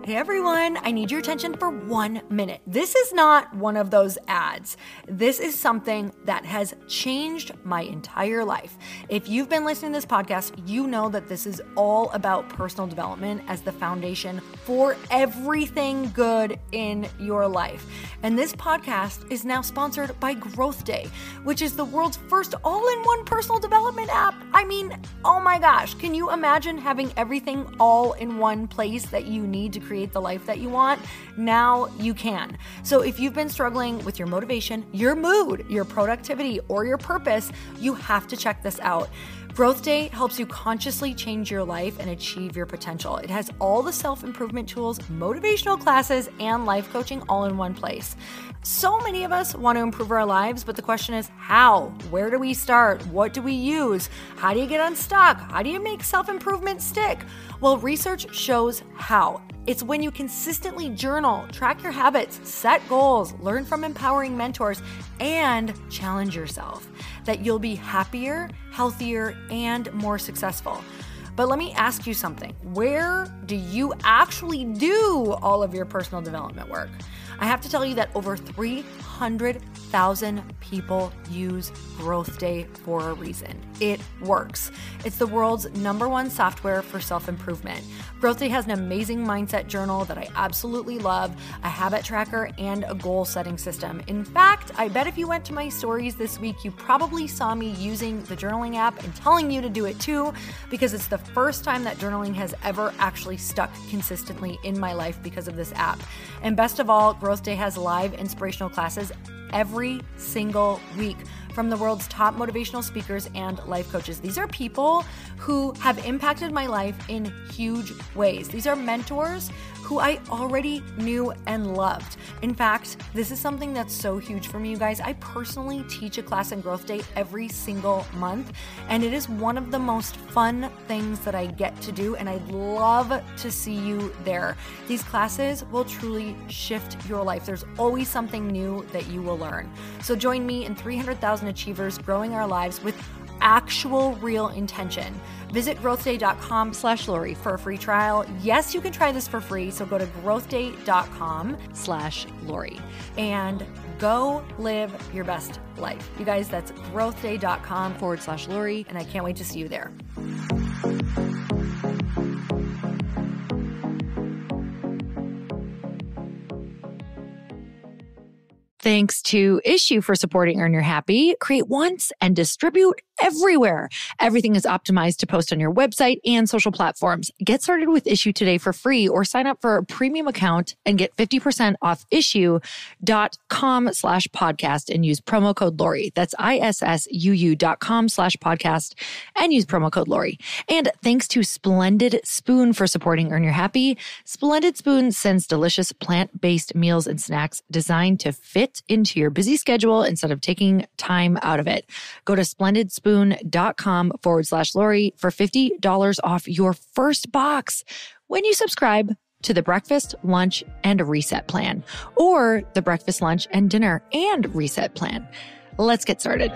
Hey everyone, I need your attention for 1 minute. This is not one of those ads. This is something that has changed my entire life. If you've been listening to this podcast, you know that this is all about personal development as the foundation for everything good in your life. And this podcast is now sponsored by Growth Day, which is the world's first all-in-one personal development app. I mean, oh my gosh, can you imagine having everything all in one place that you need to create the life that you want? Now you can. So if you've been struggling with your motivation, your mood, your productivity, or your purpose, you have to check this out. Growth Day helps you consciously change your life and achieve your potential. It has all the self-improvement tools, motivational classes, and life coaching all in one place. So many of us want to improve our lives, but the question is how? Where do we start? What do we use? How do you get unstuck? How do you make self-improvement stick? Well, research shows how. It's when you consistently journal, track your habits, set goals, learn from empowering mentors, and challenge yourself that you'll be happier, healthier, and more successful. But let me ask you something. Where do you actually do all of your personal development work? I have to tell you that over 300,000 people use Growth Day for a reason. It works. It's the world's #1 software for self-improvement. Growth Day has an amazing mindset journal that I absolutely love, a habit tracker, and a goal-setting system. In fact, I bet if you went to my stories this week, you probably saw me using the journaling app and telling you to do it too, because it's the first time that journaling has ever actually stuck consistently in my life because of this app. And best of all, Growth Day has live inspirational classes every single week from the world's top motivational speakers and life coaches. These are people who have impacted my life in huge ways. These are mentors who I already knew and loved. In fact, this is something that's so huge for me, you guys. I personally teach a class in Growth Day every single month, and it is one of the most fun things that I get to do, and I'd love to see you there. These classes will truly shift your life. There's always something new that you will learn. So join me and 300,000 achievers growing our lives with actual real intention. Visit growthday.com/Lori for a free trial. Yes, you can try this for free. So go to growthday.com/Lori and go live your best life. You guys, that's growthday.com/Lori. And I can't wait to see you there. Thanks to Issue for supporting Earn Your Happy. Create once and distribute everywhere. Everything is optimized to post on your website and social platforms. Get started with Issue today for free or sign up for a premium account and get 50% off issue.com/podcast and use promo code Lori. That's ISSUU.com/podcast and use promo code Lori. And thanks to Splendid Spoon for supporting Earn Your Happy. Splendid Spoon sends delicious plant-based meals and snacks designed to fit into your busy schedule instead of taking time out of it. Go to splendidspoon.com/Lori for $50 off your first box when you subscribe to the breakfast, lunch, and reset plan, or the breakfast, lunch, and dinner and reset plan. Let's get started.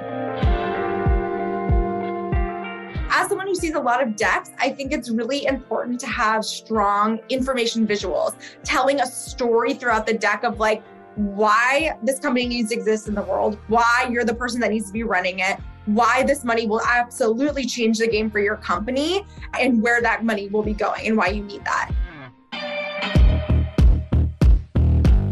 As someone who sees a lot of decks, I think it's really important to have strong information visuals, telling a story throughout the deck of like, why this company needs to exist in the world, why you're the person that needs to be running it, why this money will absolutely change the game for your company, and where that money will be going and why you need that.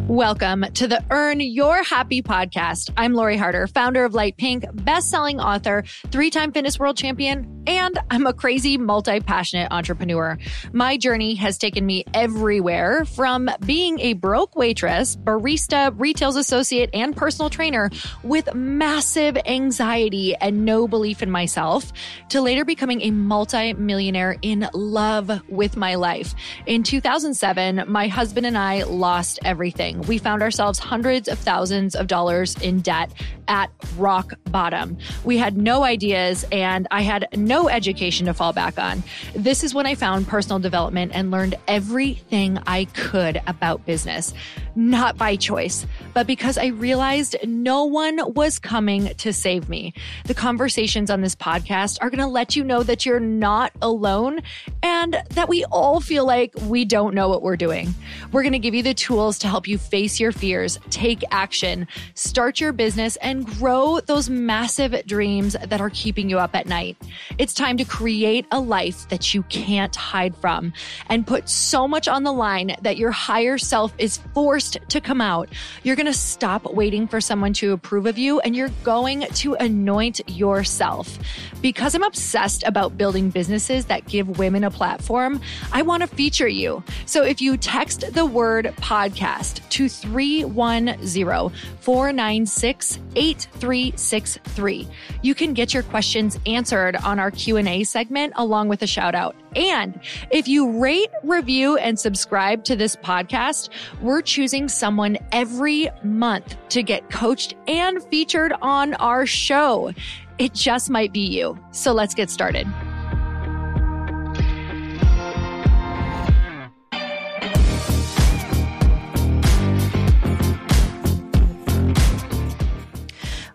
Welcome to the Earn Your Happy podcast. I'm Lori Harder, founder of Light Pink, best-selling author, 3-time fitness world champion, and I'm a crazy, multi-passionate entrepreneur. My journey has taken me everywhere, from being a broke waitress, barista, retail associate, and personal trainer with massive anxiety and no belief in myself, to later becoming a multi-millionaire in love with my life. In 2007, my husband and I lost everything. We found ourselves hundreds of thousands of dollars in debt at rock bottom. We had no ideas and I had no education to fall back on. This is when I found personal development and learned everything I could about business. not by choice, but because I realized no one was coming to save me. The conversations on this podcast are going to let you know that you're not alone and that we all feel like we don't know what we're doing. We're going to give you the tools to help you face your fears, take action, start your business, and grow those massive dreams that are keeping you up at night. It's time to create a life that you can't hide from and put so much on the line that your higher self is forced to come out. You're going to stop waiting for someone to approve of you and you're going to anoint yourself. Because I'm obsessed about building businesses that give women a platform, I want to feature you. So if you text the word podcast to 310-496-8363, you can get your questions answered on our Q&A segment along with a shout out. And if you rate, review, and subscribe to this podcast, we're choosing someone every month to get coached and featured on our show. It just might be you. So let's get started.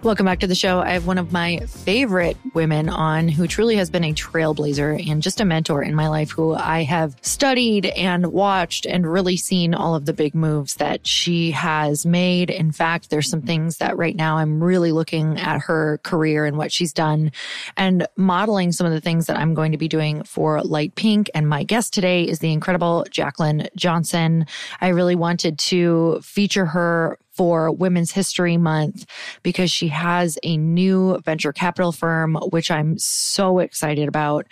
Welcome back to the show. I have one of my favorite women on who truly has been a trailblazer and just a mentor in my life, who I have studied and watched and really seen all of the big moves that she has made. In fact, there's some things that right now I'm really looking at her career and what she's done and modeling some of the things that I'm going to be doing for Light Pink. And my guest today is the incredible Jaclyn Johnson. I really wanted to feature her for Women's History Month because she has a new venture capital firm, which I'm so excited about.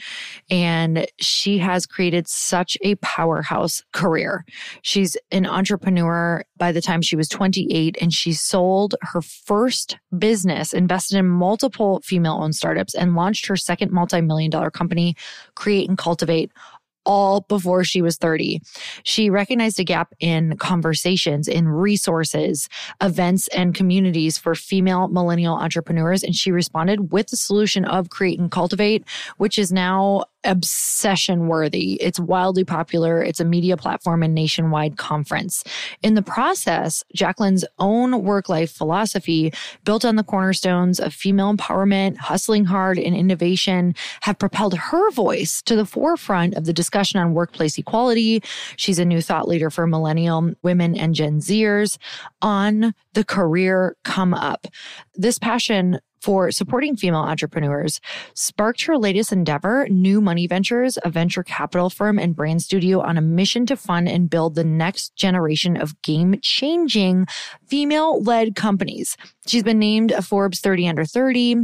And she has created such a powerhouse career. She's an entrepreneur by the time she was 28, and she sold her first business, invested in multiple female-owned startups, and launched her second multi-million-dollar company, Create and Cultivate, all before she was 30. She recognized a gap in conversations, in resources, events, and communities for female millennial entrepreneurs. And she responded with the solution of Create and Cultivate, which is now obsession worthy. It's wildly popular. It's a media platform and nationwide conference. In the process, Jaclyn's own work-life philosophy, built on the cornerstones of female empowerment, hustling hard, and innovation, have propelled her voice to the forefront of the discussion on workplace equality. She's a new thought leader for millennial women and Gen Zers on the career come up. This passion for supporting female entrepreneurs sparked her latest endeavor, New Money Ventures, a venture capital firm and brand studio on a mission to fund and build the next generation of game-changing female-led companies. She's been named a Forbes 30 Under 30,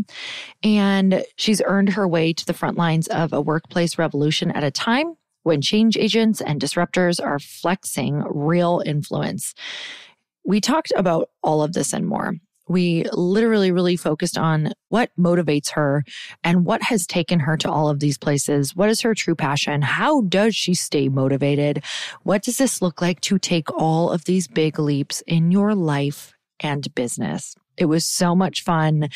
and she's earned her way to the front lines of a workplace revolution at a time when change agents and disruptors are flexing real influence. We talked about all of this and more. We literally really focused on what motivates her and what has taken her to all of these places. What is her true passion? How does she stay motivated? What does this look like to take all of these big leaps in your life and business? It was so much fun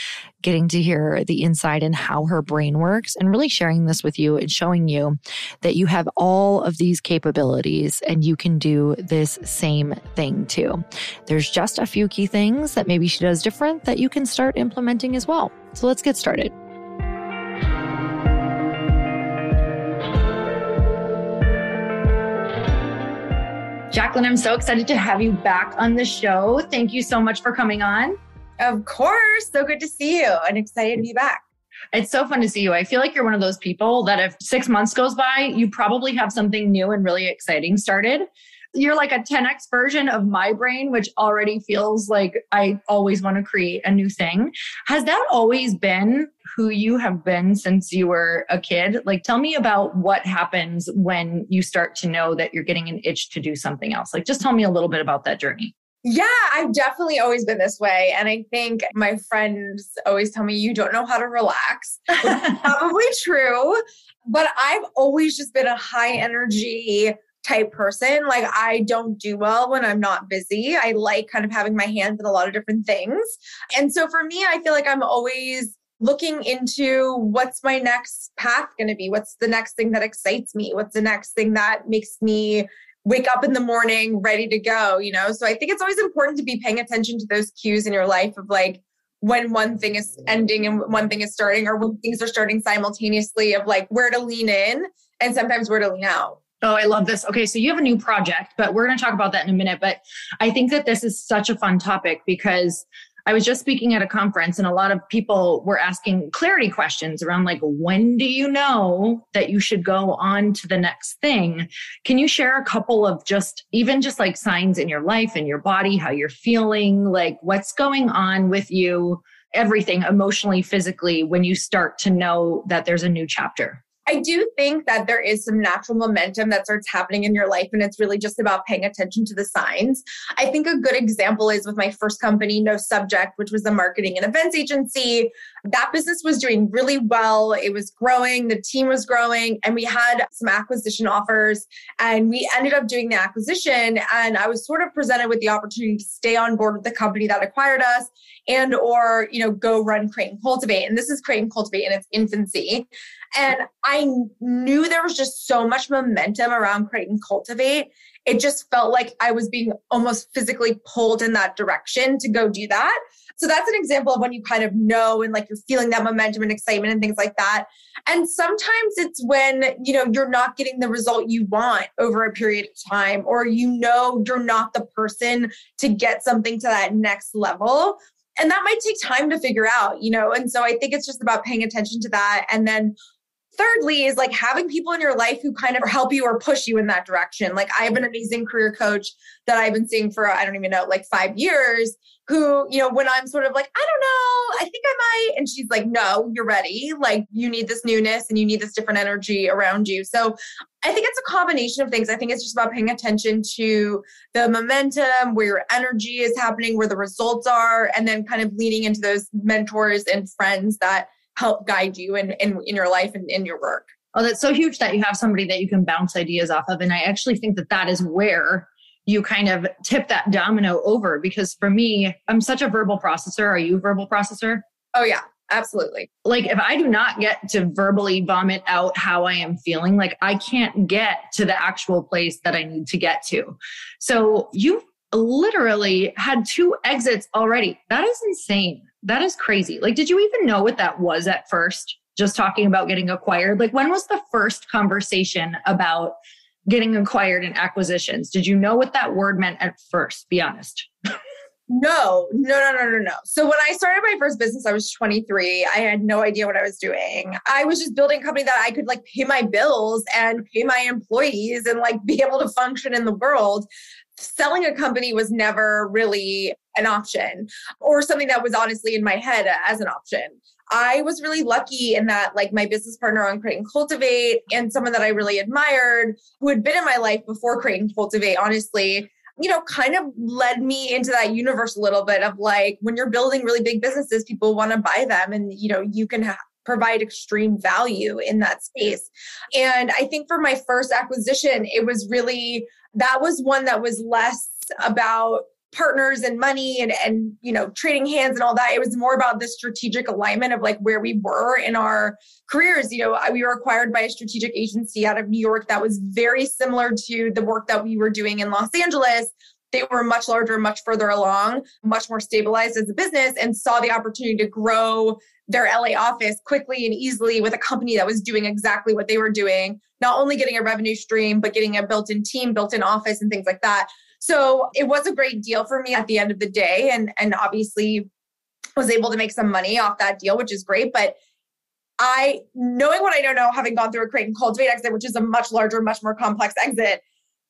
getting to hear the inside and how her brain works and really sharing this with you and showing you that you have all of these capabilities and you can do this same thing too. There's just a few key things that maybe she does different that you can start implementing as well. So let's get started. Jaclyn, I'm so excited to have you back on the show. Thank you so much for coming on. Of course. So good to see you and excited to be back. It's so fun to see you. I feel like you're one of those people that if 6 months goes by, you probably have something new and really exciting started. You're like a 10x version of my brain, which already feels like I always want to create a new thing. Has that always been who you have been since you were a kid? Like, tell me about what happens when you start to know that you're getting an itch to do something else. Like, just tell me a little bit about that journey. Yeah, I've definitely always been this way. And I think my friends always tell me, you don't know how to relax. Which is probably true. But I've always just been a high energy type person. Like, I don't do well when I'm not busy. I like kind of having my hands in a lot of different things. And so for me, I feel like I'm always looking into what's my next path going to be? What's the next thing that excites me? What's the next thing that makes me wake up in the morning ready to go, you know? So I think it's always important to be paying attention to those cues in your life of like when one thing is ending and one thing is starting, or when things are starting simultaneously, of like where to lean in and sometimes where to lean out. Oh, I love this. Okay, so you have a new project, but we're going to talk about that in a minute. But I think that this is such a fun topic because I was just speaking at a conference and a lot of people were asking clarity questions around like, when do you know that you should go on to the next thing? Can you share a couple of just like signs in your life, in your body, how you're feeling, like what's going on with you, everything emotionally, physically, when you start to know that there's a new chapter? I do think that there is some natural momentum that starts happening in your life, and it's really just about paying attention to the signs. I think a good example is with my first company, No Subject, which was a marketing and events agency. That business was doing really well. It was growing, the team was growing, and we had some acquisition offers, and we ended up doing the acquisition. And I was sort of presented with the opportunity to stay on board with the company that acquired us and or, go run Create and Cultivate. And this is Create and Cultivate in its infancy. And I knew there was just so much momentum around Create and Cultivate. It just felt like I was being almost physically pulled in that direction to go do that. So that's an example of when you kind of know and like you're feeling that momentum and excitement and things like that. And sometimes it's when, you're not getting the result you want over a period of time, or you're not the person to get something to that next level. And that might take time to figure out, and so I think it's just about paying attention to that. And then thirdly is like having people in your life who kind of help you or push you in that direction. Like I have an amazing career coach that I've been seeing for, I don't even know, like 5 years, who, when I'm sort of like, I don't know, I think I might. And she's like, no, you're ready. Like you need this newness and you need this different energy around you. So I think it's a combination of things. I think it's just about paying attention to the momentum, where your energy is happening, where the results are, and then kind of leaning into those mentors and friends that help guide you in your life and in your work. Oh, that's so huge that you have somebody that you can bounce ideas off of. And I actually think that is where you kind of tip that domino over. Because for me, I'm such a verbal processor. Are you a verbal processor? Oh yeah, absolutely. Like if I do not get to verbally vomit out how I am feeling, like I can't get to the actual place that I need to get to. So you literally had 2 exits already. That is insane. That is crazy. Like, did you even know what that was at first? Just talking about getting acquired. Like, when was the first conversation about getting acquired and acquisitions? Did you know what that word meant at first? Be honest. No. So when I started my first business, I was 23. I had no idea what I was doing. I was just building a company that I could like pay my bills and pay my employees and like be able to function in the world. Selling a company was never really an option, or something that was honestly in my head as an option. I was really lucky in that like my business partner on Create and Cultivate, and someone that I really admired who had been in my life before Create and Cultivate, honestly, kind of led me into that universe a little bit of like, when you're building really big businesses, people want to buy them, and you can provide extreme value in that space. And I think for my first acquisition, that was one that was less about partners and money and trading hands and all that. It was more about the strategic alignment of like where we were in our careers. We were acquired by a strategic agency out of New York that was very similar to the work that we were doing in Los Angeles. They were much larger, much further along, much more stabilized as a business, and saw the opportunity to grow their LA office quickly and easily with a company that was doing exactly what they were doing, not only getting a revenue stream, but getting a built-in team, built-in office and things like that. So it was a great deal for me at the end of the day, and obviously was able to make some money off that deal, which is great. But knowing what I don't know, having gone through a Create and Cultivate exit, which is a much larger, much more complex exit,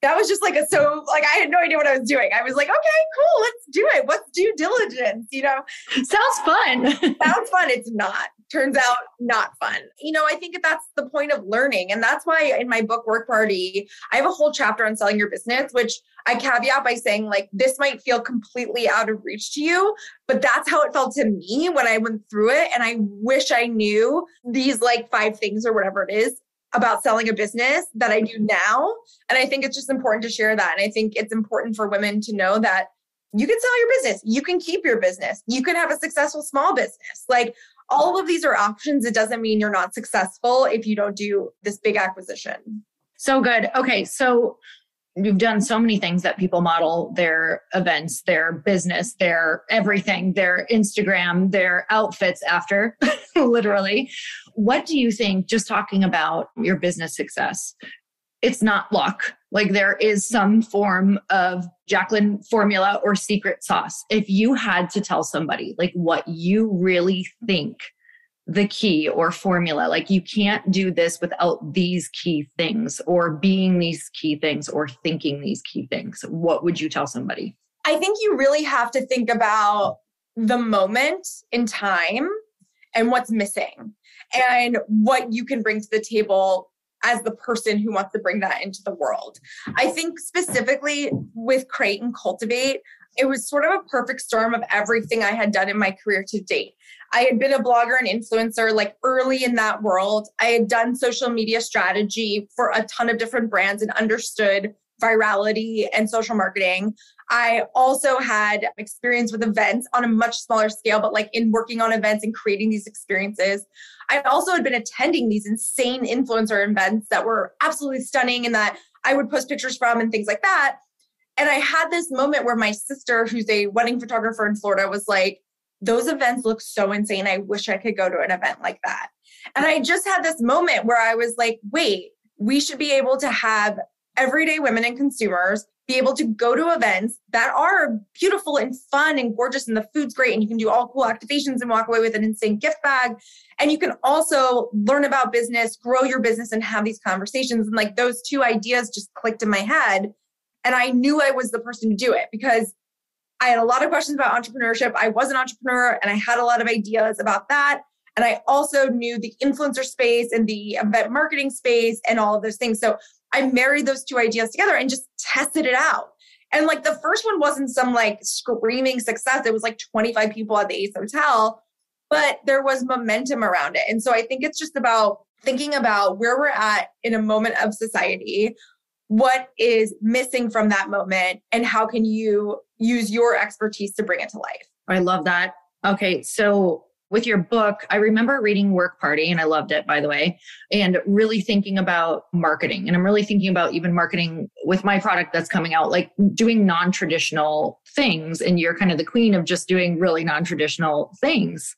that was just like I had no idea what I was doing. I was like, okay, cool, let's do it. What's due diligence? Sounds fun. Sounds fun. It's not. Turns out not fun. I think that's the point of learning. And that's why in my book, Work Party, I have a whole chapter on selling your business, which I caveat by saying like, this might feel completely out of reach to you, but that's how it felt to me when I went through it. And I wish I knew these like 5 things or whatever it is about selling a business that I do now. And I think it's just important to share that. And I think it's important for women to know that you can sell your business. You can keep your business. You can have a successful small business. Like all of these are options. It doesn't mean you're not successful if you don't do this big acquisition. So good. Okay. So you've done so many things that people model their events, their business, their everything, their Instagram, their outfits after, literally. What do you think, just talking about your business success, it's not luck. Like there is some form of Jaclyn formula or secret sauce. If you had to tell somebody like what you really think the key or formula, like you can't do this without these key things or being these key things or thinking these key things, what would you tell somebody? I think you really have to think about the moment in time and what's missing and what you can bring to the table as the person who wants to bring that into the world. I think specifically with Create and Cultivate, it was sort of a perfect storm of everything I had done in my career to date. I had been a blogger and influencer like early in that world. I had done social media strategy for a ton of different brands and understood virality and social marketing. I also had experience with events on a much smaller scale, but like in working on events and creating these experiences. I also had been attending these insane influencer events that were absolutely stunning and that I would post pictures from and things like that. And I had this moment where my sister, who's a wedding photographer in Florida, was like, those events look so insane. I wish I could go to an event like that. And I just had this moment where I was like, wait, we should be able to have everyday women and consumers be able to go to events that are beautiful and fun and gorgeous and the food's great and you can do all cool activations and walk away with an insane gift bag. And you can also learn about business, grow your business and have these conversations. And like those two ideas just clicked in my head. And I knew I was the person to do it because I had a lot of questions about entrepreneurship. I was an entrepreneur and I had a lot of ideas about that. And I also knew the influencer space and the event marketing space and all of those things. So I married those two ideas together and just tested it out. And like the first one wasn't some like screaming success. It was like 25 people at the Ace Hotel, but there was momentum around it. And so I think it's just about thinking about where we're at in a moment of society, what is missing from that moment, and how can you use your expertise to bring it to life. I love that. Okay. So with your book, I remember reading Work Party, and I loved it, by the way, and really thinking about marketing. And I'm really thinking about even marketing with my product that's coming out, like doing non-traditional things. And you're kind of the queen of just doing really non-traditional things.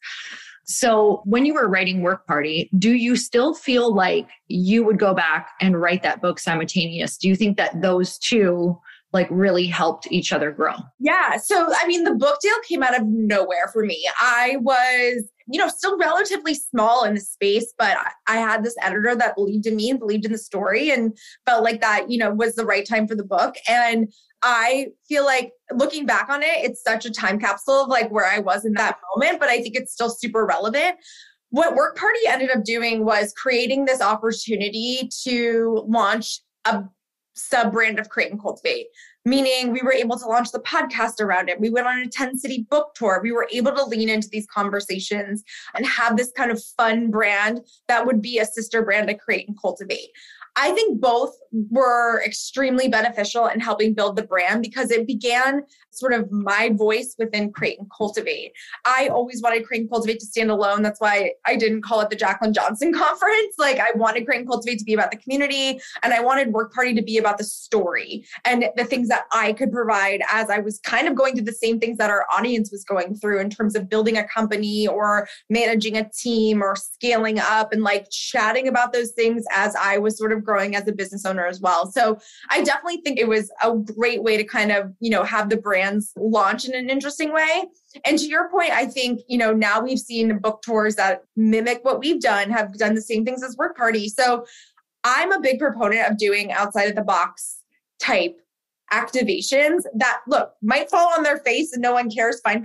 So when you were writing Work Party, do you still feel like you would go back and write that book simultaneous? Do you think that those two like really helped each other grow? Yeah. So, I mean, the book deal came out of nowhere for me. I was, still relatively small in the space, but I had this editor that believed in me and believed in the story and felt like that, was the right time for the book. And I feel like looking back on it, it's such a time capsule of like where I was in that moment, but I think it's still super relevant. What Work Party ended up doing was creating this opportunity to launch a sub-brand of Create and Cultivate, meaning we were able to launch the podcast around it. We went on a 10-city book tour. We were able to lean into these conversations and have this kind of fun brand that would be a sister brand to Create and Cultivate. I think both were extremely beneficial in helping build the brand because it began sort of my voice within Create and Cultivate. I always wanted Create and Cultivate to stand alone. That's why I didn't call it the Jaclyn Johnson conference. Like I wanted Create and Cultivate to be about the community and I wanted Work Party to be about the story and the things that I could provide as I was kind of going through the same things that our audience was going through in terms of building a company or managing a team or scaling up and like chatting about those things as I was sort of growing as a business owner as well. So I definitely think it was a great way to kind of, have the brands launch in an interesting way. And to your point, I think, now we've seen book tours that mimic what we've done, have done the same things as Work Party. So I'm a big proponent of doing outside of the box type activations that look, might fall on their face and no one cares. Fine.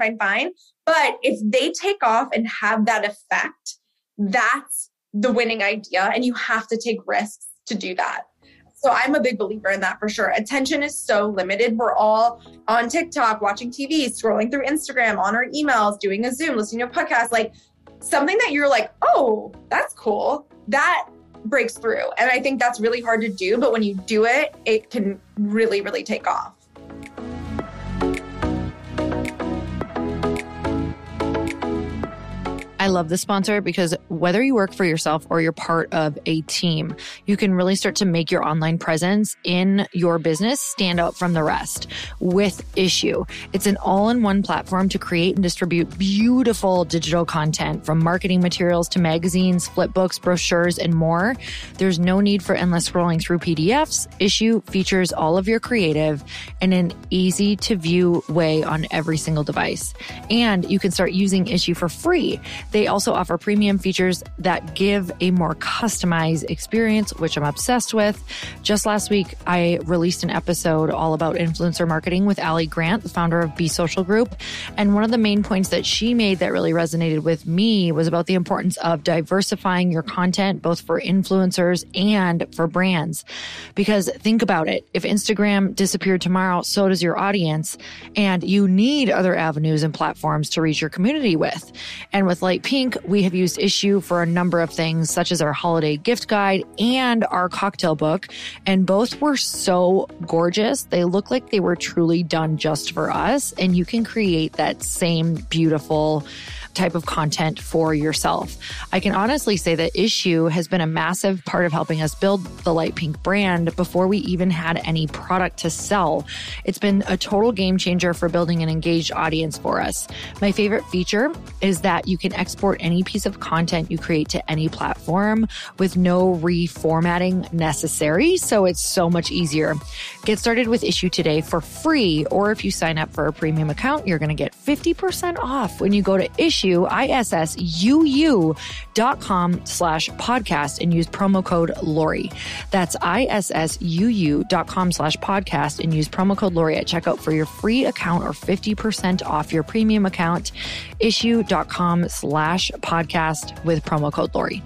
But if they take off and have that effect, that's the winning idea. And you have to take risks to do that. So I'm a big believer in that for sure. Attention is so limited. We're all on TikTok, watching TV, scrolling through Instagram, on our emails, doing a Zoom, listening to a podcast, like something that you're like, oh, that's cool. That breaks through. And I think that's really hard to do. But when you do it, it can really, really take off. I love this sponsor because whether you work for yourself or you're part of a team, you can really start to make your online presence in your business stand out from the rest with Issue. It's an all-in-one platform to create and distribute beautiful digital content, from marketing materials to magazines, flipbooks, brochures, and more. There's no need for endless scrolling through PDFs. Issue features all of your creative in an easy-to-view way on every single device. And you can start using Issue for free. They also offer premium features that give a more customized experience, which I'm obsessed with. Just last week, I released an episode all about influencer marketing with Allie Grant, the founder of Be Social Group. And one of the main points that she made that really resonated with me was about the importance of diversifying your content, both for influencers and for brands. Because think about it, if Instagram disappeared tomorrow, so does your audience, and you need other avenues and platforms to reach your community with. And with Light Pink, we have used Issue for a number of things, such as our holiday gift guide and our cocktail book. And both were so gorgeous. They look like they were truly done just for us. And you can create that same beautiful type of content for yourself. I can honestly say that Issue has been a massive part of helping us build the Light Pink brand before we even had any product to sell. It's been a total game changer for building an engaged audience for us. My favorite feature is that you can export any piece of content you create to any platform with no reformatting necessary, so it's so much easier. Get started with Issue today for free, or if you sign up for a premium account, you're going to get 50% off when you go to issuu.com/podcast and use promo code Lori. That's issuu.com/podcast and use promo code Lori at checkout for your free account or 50% off your premium account. Issuu.com/podcast with promo code Lori.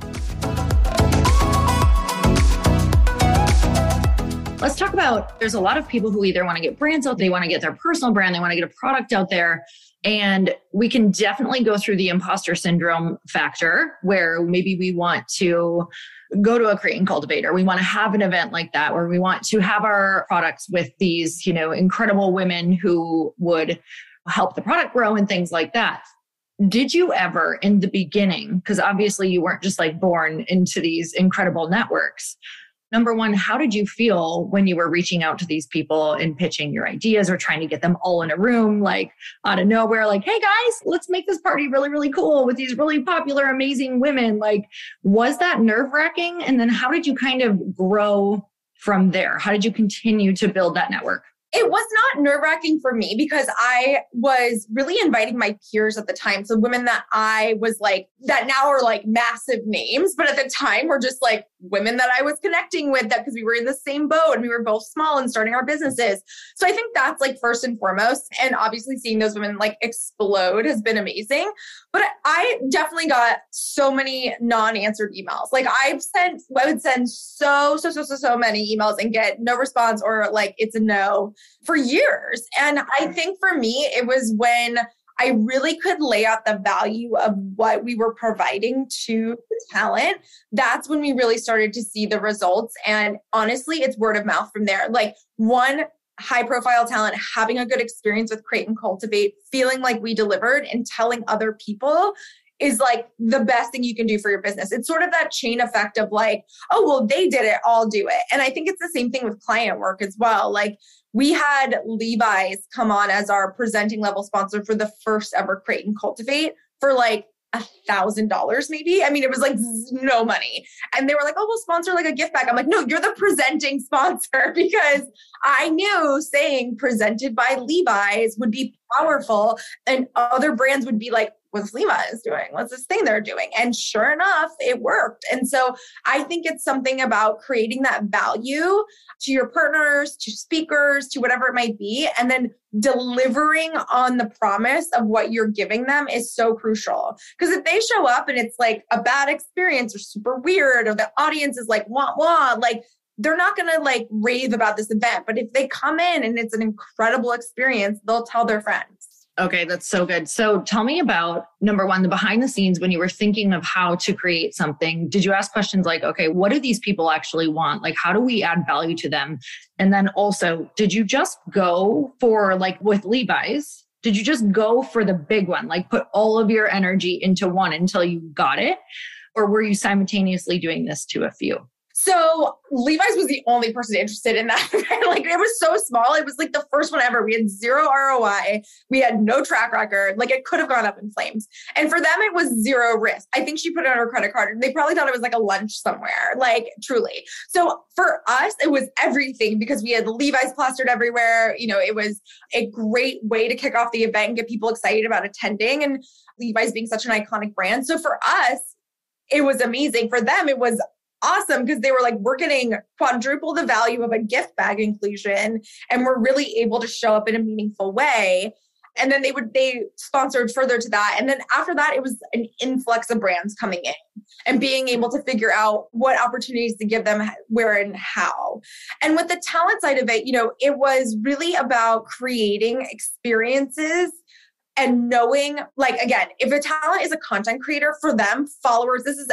Let's talk about, there's a lot of people who either want to get brands out, they want to get their personal brand, they want to get a product out there. And we can definitely go through the imposter syndrome factor where maybe we want to go to a Create and Cultivate, or we want to have an event like that, where we want to have our products with these, incredible women who would help the product grow and things like that. Did you ever in the beginning, because obviously you weren't just like born into these incredible networks, number one, how did you feel when you were reaching out to these people and pitching your ideas or trying to get them all in a room, like out of nowhere, like, hey guys, let's make this party really, really cool with these really popular, amazing women. Like, was that nerve-wracking? And then how did you kind of grow from there? How did you continue to build that network? It was not nerve-wracking for me because I was really inviting my peers at the time. So women that I was like, that now are like massive names, but at the time were just like women that I was connecting with, that because we were in the same boat and we were both small and starting our businesses. So I think that's like first and foremost. And obviously seeing those women like explode has been amazing. But I definitely got so many non-answered emails. Like I would send so many emails and get no response, or like it's a no, for years. And I think for me, it was when I really could lay out the value of what we were providing to the talent. That's when we really started to see the results. And honestly, it's word of mouth from there. Like one high profile talent having a good experience with Create and Cultivate, feeling like we delivered and telling other people is like the best thing you can do for your business. It's sort of that chain effect of like, oh, well, they did it, I'll do it. And I think it's the same thing with client work as well. Like we had Levi's come on as our presenting level sponsor for the first ever Create and Cultivate for like $1,000 maybe. I mean, it was like no money. And they were like, oh, we'll sponsor like a gift bag. I'm like, no, you're the presenting sponsor, because I knew saying presented by Levi's would be powerful and other brands would be like, what's Levi's doing? What's this thing they're doing? And sure enough, it worked. And so I think it's something about creating that value to your partners, to speakers, to whatever it might be, and then delivering on the promise of what you're giving them is so crucial. Because if they show up and it's like a bad experience or super weird, or the audience is like, wah, like they're not going to like rave about this event. But if they come in and it's an incredible experience, they'll tell their friends. Okay, that's so good. So tell me about, number one, the behind the scenes when you were thinking of how to create something. Did you ask questions like, okay, what do these people actually want? Like, how do we add value to them? And then also, did you just go for like with Levi's? Did you just go for the big one, like put all of your energy into one until you got it? Or were you simultaneously doing this to a few? So Levi's was the only person interested in that. Like it was so small. It was like the first one ever. We had 0 ROI. We had no track record. Like it could have gone up in flames. And for them, it was 0 risk. I think she put it on her credit card. They probably thought it was like a lunch somewhere, like truly. So for us, it was everything because we had Levi's plastered everywhere. You know, it was a great way to kick off the event and get people excited about attending. And Levi's being such an iconic brand. So for us, it was amazing. For them, it was awesome because they were like, we're getting quadruple the value of a gift bag inclusion and we're really able to show up in a meaningful way. And then they sponsored further to that. And then after that, it was an influx of brands coming in and being able to figure out what opportunities to give them where and how. And with the talent side of it, you know, it was really about creating experiences and knowing, like, again, if a talent is a content creator, for them, followers, this is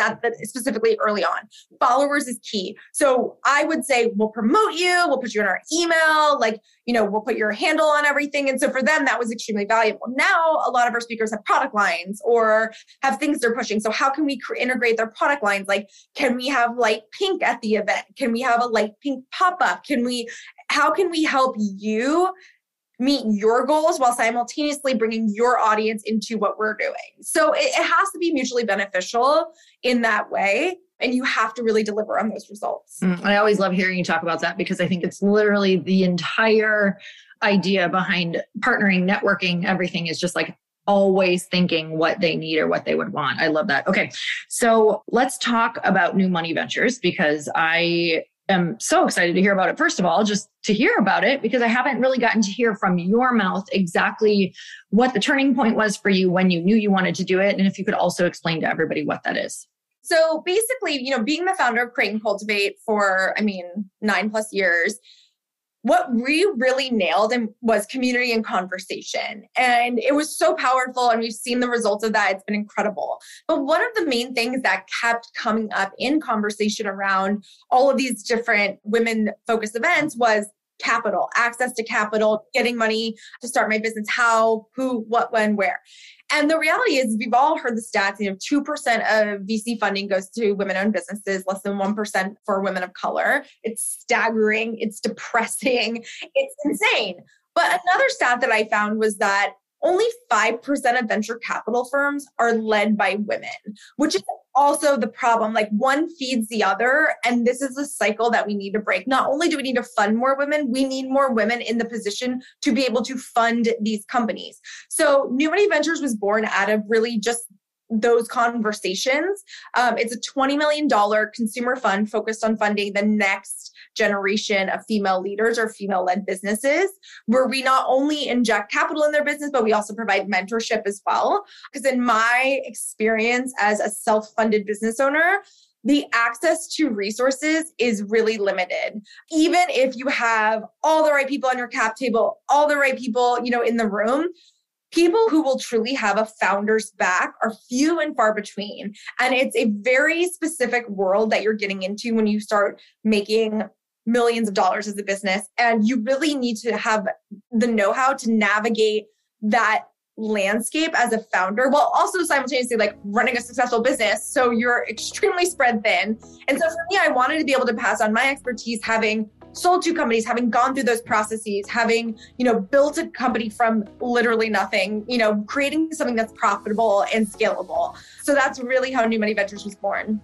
specifically early on, followers is key. So I would say, we'll promote you, we'll put you in our email, like, you know, we'll put your handle on everything. And so for them, that was extremely valuable. Now, a lot of our speakers have product lines or have things they're pushing. So how can we integrate their product lines? Like, can we have light pink at the event? Can we have a light pink pop-up? How can we help you meet your goals while simultaneously bringing your audience into what we're doing? So it has to be mutually beneficial in that way. And you have to really deliver on those results. I always love hearing you talk about that because I think it's literally the entire idea behind partnering, networking, everything is just like always thinking what they need or what they would want. I love that. Okay. So let's talk about new money ventures because I am so excited to hear about it. First of all, just to hear about it, because I haven't really gotten to hear from your mouth exactly what the turning point was for you when you knew you wanted to do it. And if you could also explain to everybody what that is. So basically, you know, being the founder of Create Cultivate for, 9+ years, what we really nailed was community and conversation. And it was so powerful. And we've seen the results of that. It's been incredible. But one of the main things that kept coming up in conversation around all of these different women-focused events was capital, access to capital, getting money to start my business, how, who, what, when, where. And the reality is we've all heard the stats, 2% of VC funding goes to women-owned businesses, less than 1% for women of color. It's staggering. It's depressing. It's insane. But another stat that I found was that only 5% of venture capital firms are led by women, which is also the problem. Like one feeds the other. And this is a cycle that we need to break. Not only do we need to fund more women, we need more women in the position to be able to fund these companies. So New Money Ventures was born out of really just those conversations. It's a $20 million consumer fund focused on funding the next generation of female leaders or female-led businesses, where we not only inject capital in their business, but we also provide mentorship as well. Because in my experience as a self-funded business owner, the access to resources is really limited. Even if you have all the right people on your cap table, all the right people, in the room, people who will truly have a founder's back are few and far between. And it's a very specific world that you're getting into when you start making millions of dollars as a business. And you really need to have the know-how to navigate that landscape as a founder, while also simultaneously like running a successful business. So you're extremely spread thin. And so for me, I wanted to be able to pass on my expertise, having sold 2 companies, having gone through those processes, having, built a company from literally nothing, creating something that's profitable and scalable. So that's really how New Money Ventures was born.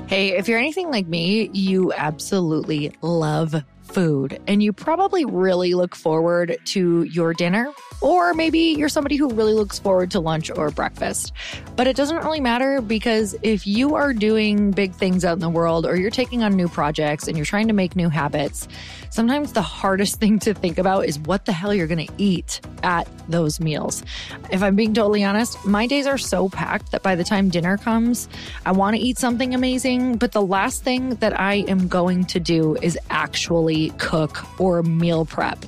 Hey, if you're anything like me, you absolutely love food, and you probably really look forward to your dinner, or maybe you're somebody who really looks forward to lunch or breakfast. But it doesn't really matter, because if you are doing big things out in the world, or you're taking on new projects and you're trying to make new habits, sometimes the hardest thing to think about is what the hell you're going to eat at those meals. If I'm being totally honest, my days are so packed that by the time dinner comes, I want to eat something amazing, but the last thing that I am going to do is actually cook or meal prep.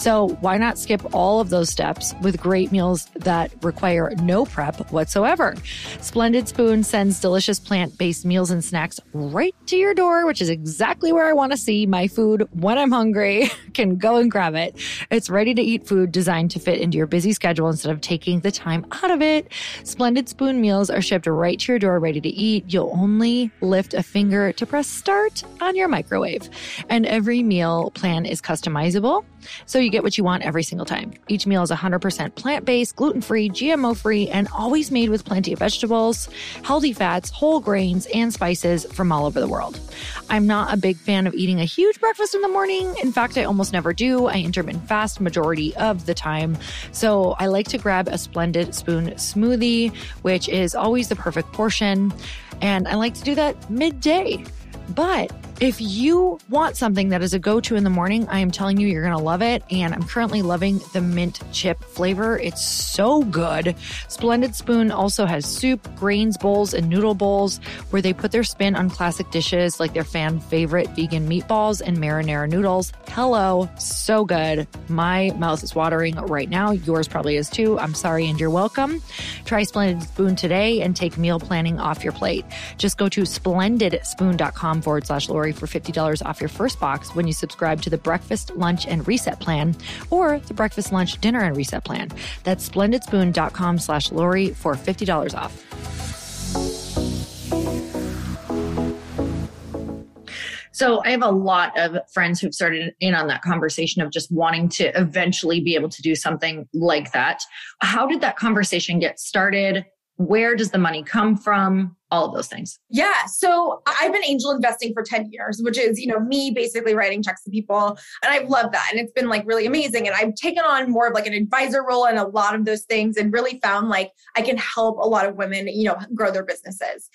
So why not skip all of those steps with great meals that require no prep whatsoever? Splendid Spoon sends delicious plant-based meals and snacks right to your door, which is exactly where I want to see my food when I'm hungry. Can go and grab it. It's ready-to-eat food designed to fit into your busy schedule instead of taking the time out of it. Splendid Spoon meals are shipped right to your door, ready to eat. You'll only lift a finger to press start on your microwave. And every meal plan is customizable, so you get what you want every single time. Each meal is 100% plant-based, gluten-free, GMO-free, and always made with plenty of vegetables, healthy fats, whole grains, and spices from all over the world. I'm not a big fan of eating a huge breakfast in the morning. In fact, I almost never do. I intermittent fast majority of the time. So I like to grab a Splendid Spoon smoothie, which is always the perfect portion. And I like to do that midday. But if you want something that is a go-to in the morning, I am telling you, you're going to love it. And I'm currently loving the mint chip flavor. It's so good. Splendid Spoon also has soup, grains bowls, and noodle bowls where they put their spin on classic dishes like their fan favorite vegan meatballs and marinara noodles. Hello, so good. My mouth is watering right now. Yours probably is too. I'm sorry and you're welcome. Try Splendid Spoon today and take meal planning off your plate. Just go to splendidspoon.com/Lori for $50 off your first box when you subscribe to the breakfast, lunch, and reset plan or the breakfast, lunch, dinner, and reset plan. That's splendidspoon.com/Lori for $50 off. So I have a lot of friends who've started in on that conversation of just wanting to eventually be able to do something like that. How did that conversation get started? Where does the money come from? All of those things. Yeah. So I've been angel investing for 10 years, which is, me basically writing checks to people. And I've loved that. And it's been like really amazing. And I've taken on more of like an advisor role in a lot of those things and really found like I can help a lot of women, grow their businesses.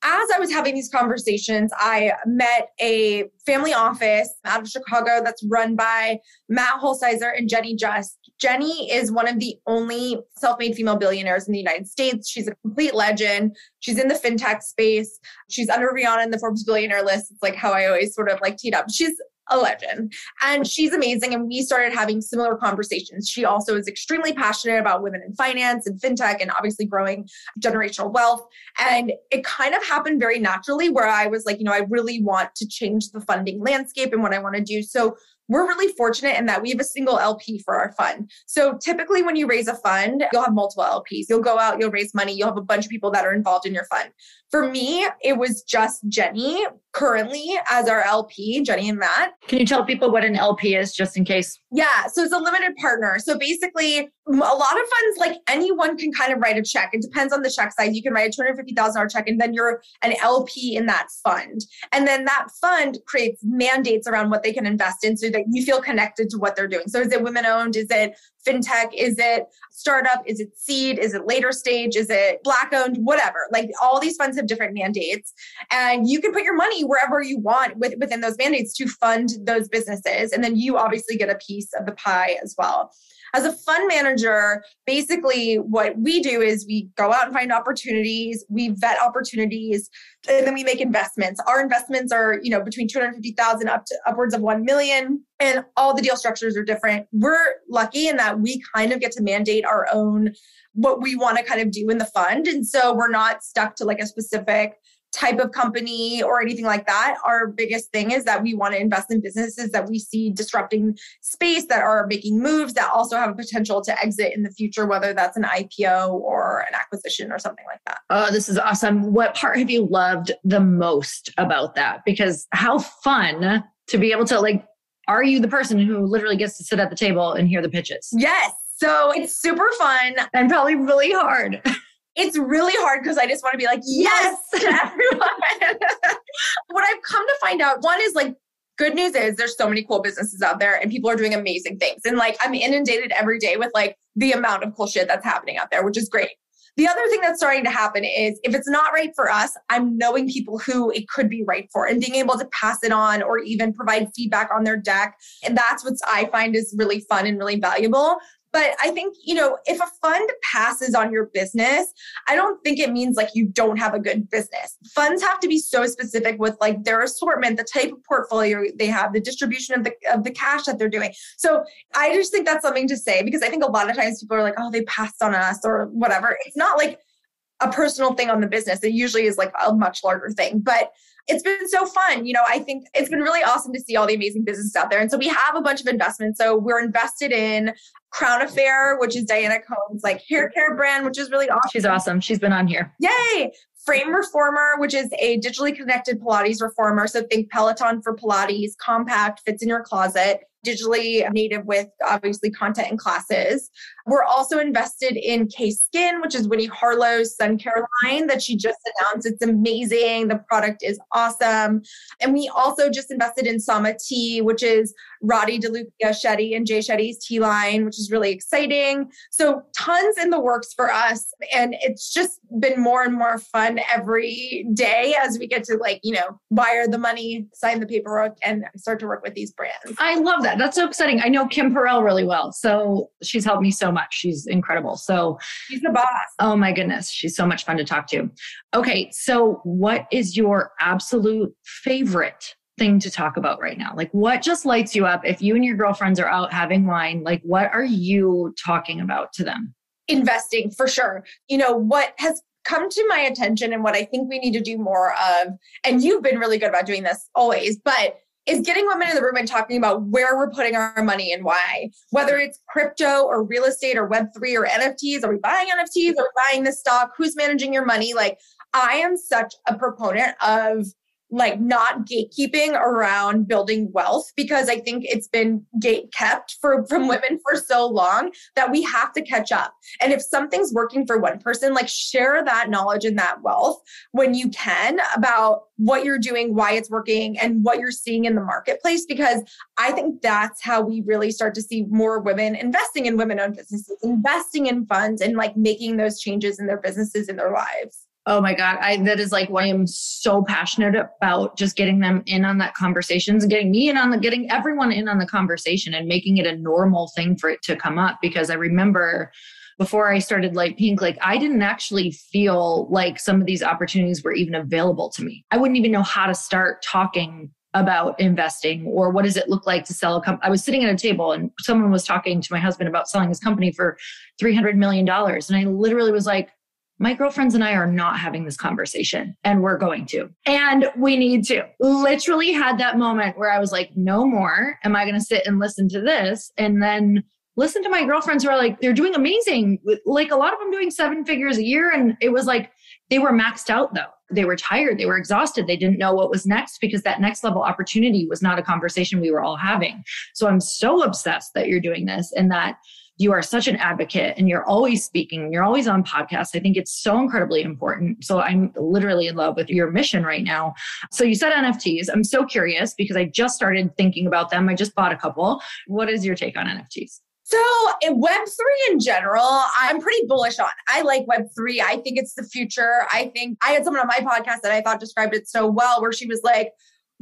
As I was having these conversations, I met a family office out of Chicago that's run by Matt Holsizer and Jenny Just. Jenny is one of the only self-made female billionaires in the United States. She's a complete legend. She's in the fintech space. She's under Rihanna in the Forbes billionaire list. It's like how I always sort of like teed up. She's a legend and she's amazing. And we started having similar conversations. She also is extremely passionate about women in finance and fintech and obviously growing generational wealth. And it kind of happened very naturally where I was like, I really want to change the funding landscape and what I want to do. So we're really fortunate in that we have a single LP for our fund. So typically when you raise a fund, you'll have multiple LPs. You'll go out, you'll raise money, you'll have a bunch of people that are involved in your fund. For me, it was just Jenny currently as our LP, Jenny and Matt. Can you tell people what an LP is just in case? Yeah. So it's a limited partner. So basically a lot of funds, like anyone can kind of write a check. It depends on the check size. You can write a $250,000 check and then you're an LP in that fund. And then that fund creates mandates around what they can invest in so that you feel connected to what they're doing. So is it women owned? Is it fintech? Is it startup? Is it seed? Is it later stage? Is it Black owned? Whatever. Like all these funds have different mandates and you can put your money wherever you want within those mandates to fund those businesses. And then you obviously get a piece of the pie as well. As a fund manager, basically what we do is we go out and find opportunities, we vet opportunities, and then we make investments. Our investments are, between $250,000 up to upwards of $1 million, and all the deal structures are different. We're lucky in that we kind of get to mandate our own, what we want to kind of do in the fund. And so we're not stuck to like a specific type of company or anything like that. Our biggest thing is that we want to invest in businesses that we see disrupting space, that are making moves, that also have a potential to exit in the future, whether that's an IPO or an acquisition or something like that. Oh, this is awesome. What part have you loved the most about that? Because how fun to be able to are you the person who literally gets to sit at the table and hear the pitches? Yes. So it's super fun and probably really hard. It's really hard because I just want to be like, yes to everyone. What I've come to find out, one is good news is there's so many cool businesses out there and people are doing amazing things. And I'm inundated every day with the amount of cool shit that's happening out there, which is great. The other thing that's starting to happen is if it's not right for us, I'm knowing people who it could be right for and being able to pass it on or even provide feedback on their deck. And that's what I find is really fun and really valuable. But I think, if a fund passes on your business, I don't think it means like you don't have a good business. Funds have to be so specific with like their assortment, the type of portfolio they have, the distribution of the cash that they're doing. So I just think that's something to say, because I think a lot of times people are like, oh, they passed on us or whatever. It's not like a personal thing on the business. It usually is like a much larger thing, but it's been so fun. I think it's been really awesome to see all the amazing businesses out there. And so we have a bunch of investments. So we're invested in Crown Affair, which is Diana Cohn's like hair care brand, which is really awesome. She's awesome. She's been on here. Yay. Frame Reformer, which is a digitally connected Pilates reformer. So think Peloton for Pilates, compact, fits in your closet, digitally native with obviously content and classes. We're also invested in K-Skin, which is Winnie Harlow's sun care line that she just announced. It's amazing. The product is awesome. And we also just invested in Sama Tea, which is Roddy DeLuca Shetty and Jay Shetty's tea line, which is really exciting. So tons in the works for us. And it's just been more and more fun every day as we get to wire the money, sign the paperwork, and start to work with these brands. I love that. That's so exciting. I know Kim Perrell really well. So she's helped me so much. She's incredible. So she's the boss. Oh my goodness. She's so much fun to talk to. Okay. So what is your absolute favorite thing to talk about right now? Like what just lights you up? If you and your girlfriends are out having wine, like what are you talking about to them? Investing for sure. What has come to my attention and what I think we need to do more of, and you've been really good about doing this always, but is getting women in the room and talking about where we're putting our money and why, whether it's crypto or real estate or Web3 or NFTs. Are we buying NFTs? Are we buying this stock? Who's managing your money? Like I am such a proponent of not gatekeeping around building wealth, because I think it's been gate kept from women for so long that we have to catch up. And if something's working for one person, share that knowledge and that wealth when you can about what you're doing, why it's working, and what you're seeing in the marketplace, because I think that's how we really start to see more women investing in women-owned businesses, investing in funds, and making those changes in their businesses, in their lives. Oh my God. That is why I'm so passionate about just getting them in on that conversations and getting everyone in on the conversation and making it a normal thing for it to come up. Because I remember before I started Pink, I didn't actually feel like some of these opportunities were even available to me. I wouldn't even know how to start talking about investing or what does it look like to sell a company. I was sitting at a table and someone was talking to my husband about selling his company for $300 million. And I literally was like, my girlfriends and I are not having this conversation and we're going to, and we need to. Literally had that moment where I was like, no more. Am I going to sit and listen to this? And then listen to my girlfriends who are they're doing amazing. A lot of them doing 7 figures a year. And it was they were maxed out though. They were tired. They were exhausted. They didn't know what was next because that next level opportunity was not a conversation we were all having. So I'm so obsessed that you're doing this and that you are such an advocate and you're always speaking, you're always on podcasts. I think it's so incredibly important. So I'm literally in love with your mission right now. So you said NFTs. I'm so curious because I just started thinking about them. I just bought a couple. What is your take on NFTs? So Web3 in general, I'm pretty bullish on. I like Web3. I think it's the future. I think I had someone on my podcast that I thought described it so well, where she was like,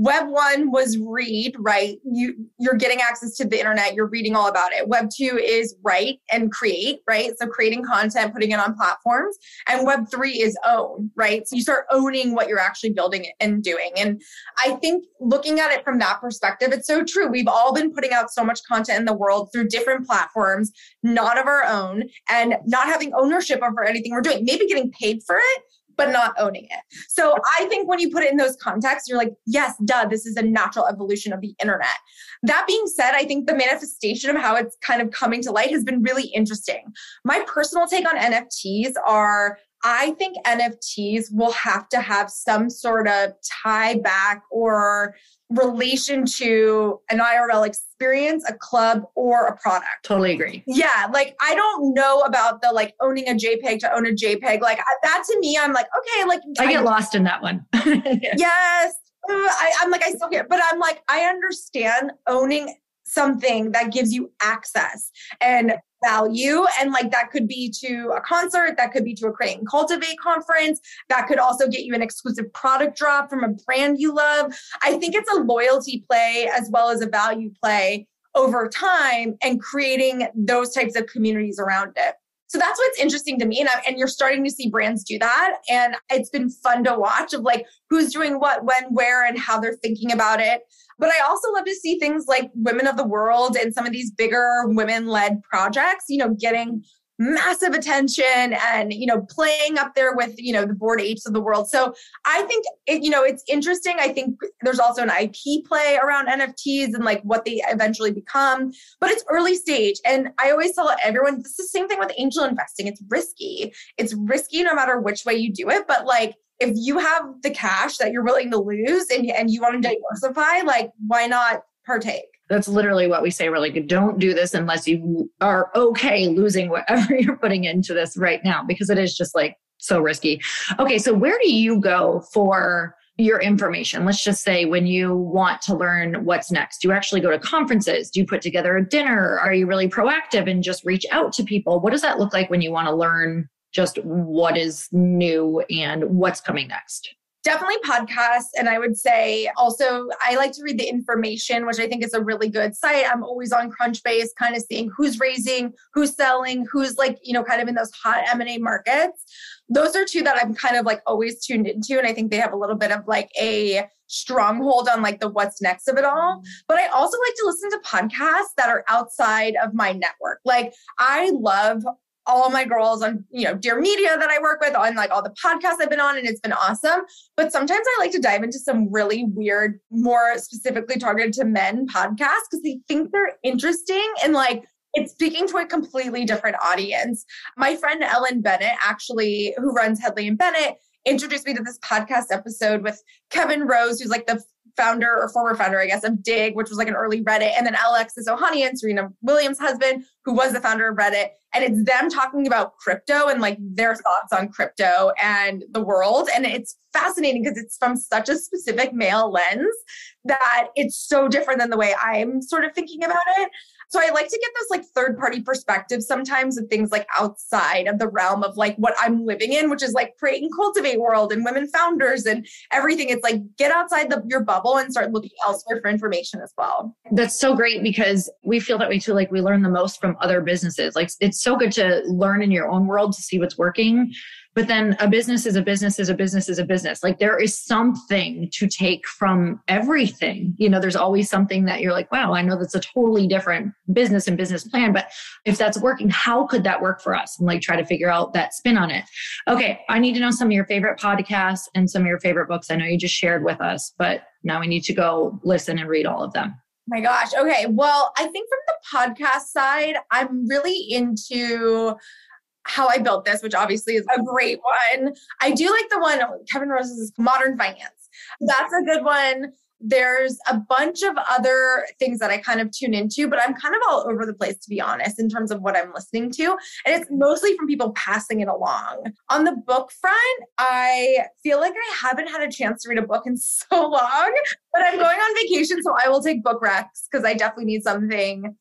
Web 1 was read, right? You're getting access to the internet. You're reading all about it. Web 2 is write and create, right? So creating content, putting it on platforms. And Web 3 is own, right? So you start owning what you're actually building and doing. And I think looking at it from that perspective, it's so true. We've all been putting out so much content in the world through different platforms, not of our own, and not having ownership over anything we're doing. Maybe getting paid for it, but not owning it. So I think when you put it in those contexts, you're like, yes, duh, this is a natural evolution of the internet. That being said, I think the manifestation of how it's kind of coming to light has been really interesting. My personal take on NFTs are, I think NFTs will have to have some sort of tie back or relation to an IRL experience, a club, or a product. Totally agree. Yeah. I don't know about the owning a JPEG to own a JPEG. That to me, I'm like, okay, I get lost in that one. Yes. I'm like, I still get, but I'm like, I understand owning something that gives you access and value. And that could be to a concert, that could be to a Create and Cultivate conference, that could also get you an exclusive product drop from a brand you love. I think it's a loyalty play as well as a value play over time and creating those types of communities around it. So that's what's interesting to me. And you're starting to see brands do that. And it's been fun to watch of like who's doing what, when, where, and how they're thinking about it. But I also love to see things like Women of the World and some of these bigger women-led projects, getting massive attention and, playing up there with, the Bored Apes of the world. So I think, it's interesting. I think there's also an IP play around NFTs and like what they eventually become, but it's early stage. And I always tell everyone, it's the same thing with angel investing. It's risky. It's risky no matter which way you do it. But like, if you have the cash that you're willing to lose and you want to diversify, like, why not partake? That's literally what we say. We're like, don't do this unless you are okay losing whatever you're putting into this right now, because it is just like so risky. Okay. So where do you go for your information? Let's just say when you want to learn what's next, do you actually go to conferences? Do you put together a dinner? Are you really proactive and just reach out to people? What does that look like when you want to learn just what is new and what's coming next? Definitely podcasts. And I would say also, I like to read The Information, which I think is a really good site. I'm always on Crunchbase, kind of seeing who's raising, who's selling, who's like, kind of in those hot M&A markets. Those are two that I'm kind of like always tuned into. And I think they have a little bit of like a stronghold on like the what's next of it all. But I also like to listen to podcasts that are outside of my network. Like I love all of my girls on, Dear Media that I work with, on like all the podcasts I've been on, and it's been awesome. But sometimes I like to dive into some really weird, more specifically targeted to men podcasts because they think they're interesting and like it's speaking to a completely different audience. My friend Ellen Bennett, actually, who runs Headley and Bennett, introduced me to this podcast episode with Kevin Rose, who's like the founder or former founder, I guess, of Dig, which was like an early Reddit. And then Alexis Ohanian, Serena Williams' husband, who was the founder of Reddit. And it's them talking about crypto and like their thoughts on crypto and the world. And it's fascinating because it's from such a specific male lens that it's so different than the way I'm sort of thinking about it. So I like to get this like third party perspective sometimes of things like outside of the realm of like what I'm living in, which is like Create and Cultivate world and women founders and everything. It's like get outside your bubble and start looking elsewhere for information as well. That's so great because we feel that way too. Like we learn the most from other businesses. Like it's so good to learn in your own world to see what's working. But then a business is a business is a business is a business. Like there is something to take from everything. There's always something that you're like, wow, I know that's a totally different business and business plan. But if that's working, how could that work for us? And like try to figure out that spin on it. Okay, I need to know some of your favorite podcasts and some of your favorite books. I know you just shared with us, but now we need to go listen and read all of them. My gosh. Okay. Well, I think from the podcast side, I'm really into How I Built This, which obviously is a great one. I do like the one, Kevin Rose's Modern Finance. That's a good one. There's a bunch of other things that I kind of tune into, but I'm kind of all over the place, to be honest, in terms of what I'm listening to. And it's mostly from people passing it along. On the book front, I feel like I haven't had a chance to read a book in so long, but I'm going on vacation, so I will take book recs because I definitely need something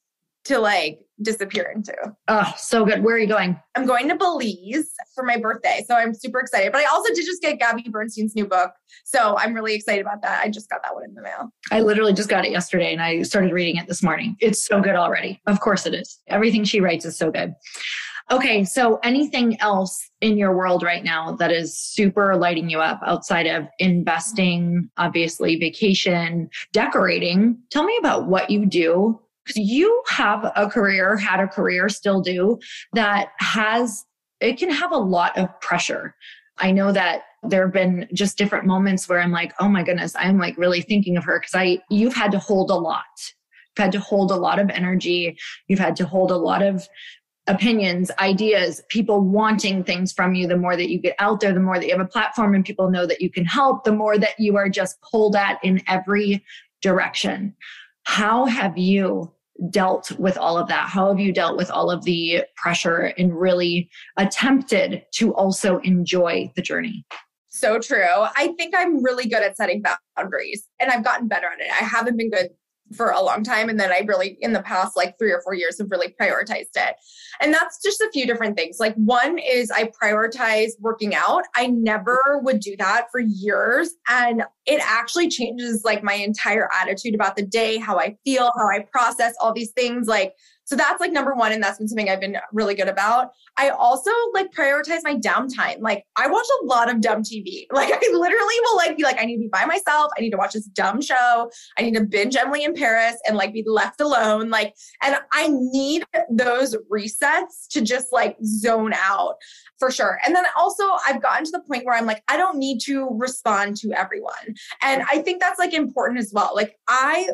to like disappear into. Oh, so good. Where are you going? I'm going to Belize for my birthday. So I'm super excited. But I also did just get Gabby Bernstein's new book. So I'm really excited about that. I just got that one in the mail. I literally just got it yesterday and I started reading it this morning. It's so good already. Of course it is. Everything she writes is so good. Okay. So anything else in your world right now that is super lighting you up outside of investing, obviously vacation, decorating? Tell me about what you do. You have a career, had a career, still do, that it can have a lot of pressure. I know that there have been just different moments where I'm like, oh my goodness, I'm like really thinking of her because you've had to hold a lot. You've had to hold a lot of energy. You've had to hold a lot of opinions, ideas, people wanting things from you. The more that you get out there, the more that you have a platform and people know that you can help, the more that you are just pulled at in every direction. How have you dealt with all of that? How have you dealt with all of the pressure and really attempted to also enjoy the journey? So true. I think I'm really good at setting boundaries and I've gotten better at it. I haven't been good for a long time. And then I really, in the past, like 3 or 4 years, have really prioritized it. And that's just a few different things. Like one is I prioritize working out. I never would do that for years. And it actually changes like my entire attitude about the day, how I feel, how I process all these things. Like, so that's like number one. And that's been something I've been really good about. I also like prioritize my downtime. Like I watch a lot of dumb TV. Like I literally will like be like, I need to be by myself. I need to watch this dumb show. I need to binge Emily in Paris and like be left alone. Like, and I need those resets to just like zone out for sure. And then also I've gotten to the point where I'm like, I don't need to respond to everyone. And I think that's like important as well. Like I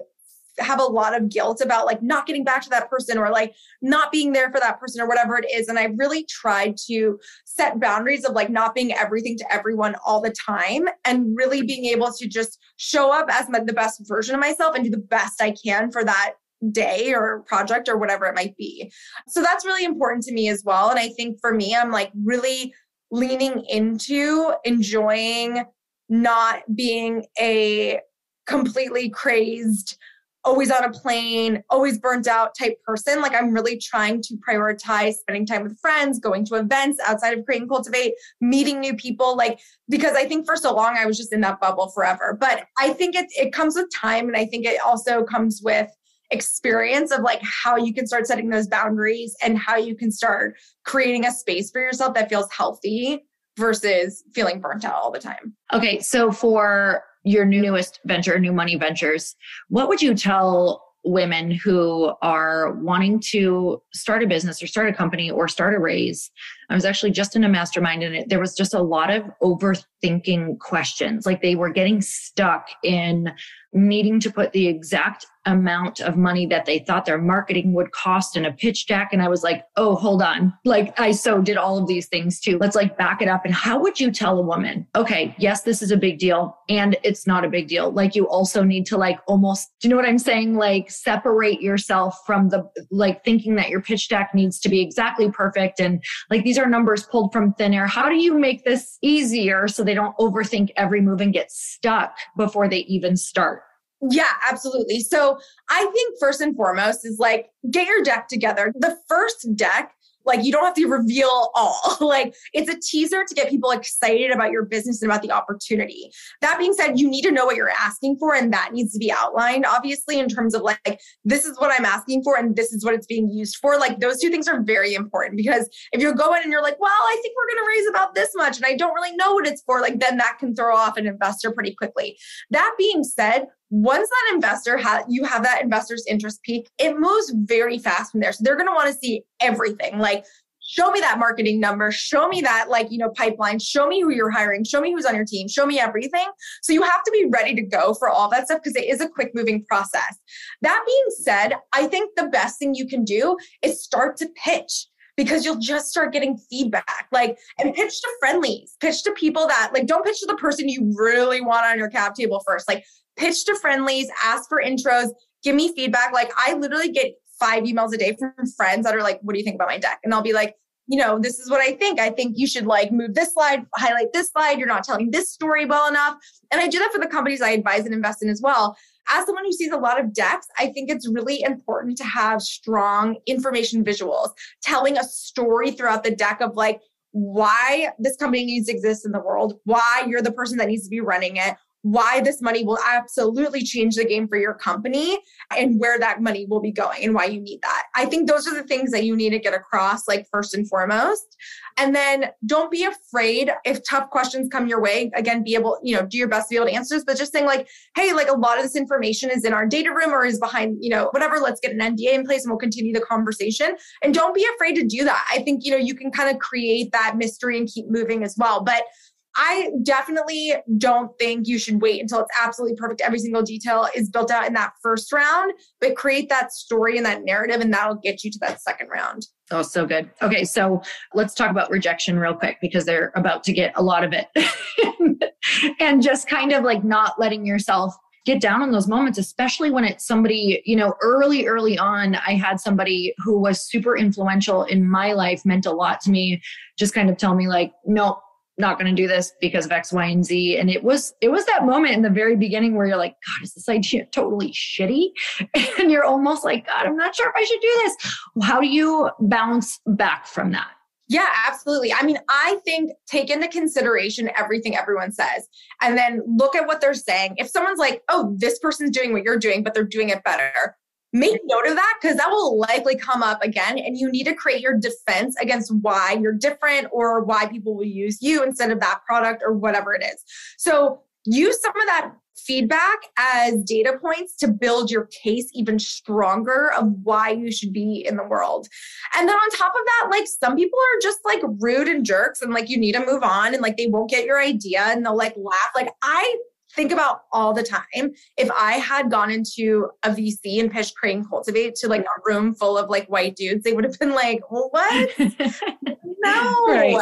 have a lot of guilt about like not getting back to that person or like not being there for that person or whatever it is. And I really tried to set boundaries of like not being everything to everyone all the time and really being able to just show up as the best version of myself and do the best I can for that day or project or whatever it might be. So that's really important to me as well. And I think for me, I'm like really leaning into enjoying not being a completely crazed, always on a plane, always burnt out type person. Like I'm really trying to prioritize spending time with friends, going to events outside of Create and Cultivate, meeting new people, like, because I think for so long I was just in that bubble forever. But I think it comes with time. And I think it also comes with experience of like how you can start setting those boundaries and how you can start creating a space for yourself that feels healthy versus feeling burnt out all the time. Okay. So for your newest venture, New Money Ventures, what would you tell women who are wanting to start a business or start a company or start a raise? I was actually just in a mastermind and there was just a lot of overthinking questions. Like they were getting stuck in needing to put the exact amount of money that they thought their marketing would cost in a pitch deck. And I was like, oh, hold on. Like I so did all of these things too. Let's like back it up. And how would you tell a woman, okay, yes, this is a big deal and it's not a big deal. Like you also need to like almost, do you know what I'm saying? Like separate yourself from the like thinking that your pitch deck needs to be exactly perfect. And like these are numbers pulled from thin air. How do you make this easier so they don't overthink every move and get stuck before they even start? Yeah, absolutely. So I think first and foremost is like, get your deck together. The first deck, like you don't have to reveal all. Like it's a teaser to get people excited about your business and about the opportunity. That being said, you need to know what you're asking for and that needs to be outlined, obviously, in terms of like, this is what I'm asking for and this is what it's being used for. Like those two things are very important because if you go in and you're like, well, I think we're going to raise about this much and I don't really know what it's for, like then that can throw off an investor pretty quickly. That being said, once that investor you have that investor's interest peak, it moves very fast from there. So they're going to want to see everything. Like, show me that marketing number, show me that pipeline, show me who you're hiring, show me who's on your team, show me everything. So you have to be ready to go for all that stuff because it is a quick moving process. That being said, I think the best thing you can do is start to pitch. Because you'll just start getting feedback, and pitch to friendlies, pitch to people that don't pitch to the person you really want on your cap table first. Pitch to friendlies, ask for intros, give me feedback. I literally get 5 emails a day from friends that are like, what do you think about my deck? And I'll be like, this is what I think. I think you should move this slide, highlight this slide. You're not telling this story well enough. And I do that for the companies I advise and invest in as well. As someone who sees a lot of decks, I think it's really important to have strong information visuals, telling a story throughout the deck of why this company needs to exist in the world, why you're the person that needs to be running it, why this money will absolutely change the game for your company and where that money will be going and why you need that. I think those are the things that you need to get across, first and foremost. And then don't be afraid if tough questions come your way. Again, be able, do your best to be able to answer this, but just saying hey, a lot of this information is in our data room or is behind, whatever, let's get an NDA in place and we'll continue the conversation. And don't be afraid to do that. I think, you can kind of create that mystery and keep moving as well. But I definitely don't think you should wait until it's absolutely perfect. Every single detail is built out in that first round, but create that story and that narrative, and that'll get you to that second round. Oh, so good. Okay, so let's talk about rejection real quick because they're about to get a lot of it. And just kind of not letting yourself get down in those moments, especially when it's somebody, early on, I had somebody who was super influential in my life, meant a lot to me, just kind of tell me no, not going to do this because of X, Y, and Z. And it was that moment in the very beginning where you're like, God, is this idea totally shitty? And you're almost like, God, I'm not sure if I should do this. How do you bounce back from that? Yeah, absolutely. I mean, I think take into consideration everything everyone says and then look at what they're saying. If someone's like, oh, this person's doing what you're doing, but they're doing it better, make note of that because that will likely come up again. And you need to create your defense against why you're different or why people will use you instead of that product or whatever it is. So use some of that feedback as data points to build your case even stronger of why you should be in the world. And then on top of that, like some people are just like rude and jerks and like you need to move on and like they won't get your idea and they'll like laugh. Like I think about all the time, if I had gone into a VC and pitched Create Cultivate to like a room full of like white dudes, they would have been like, well, what? No. Right.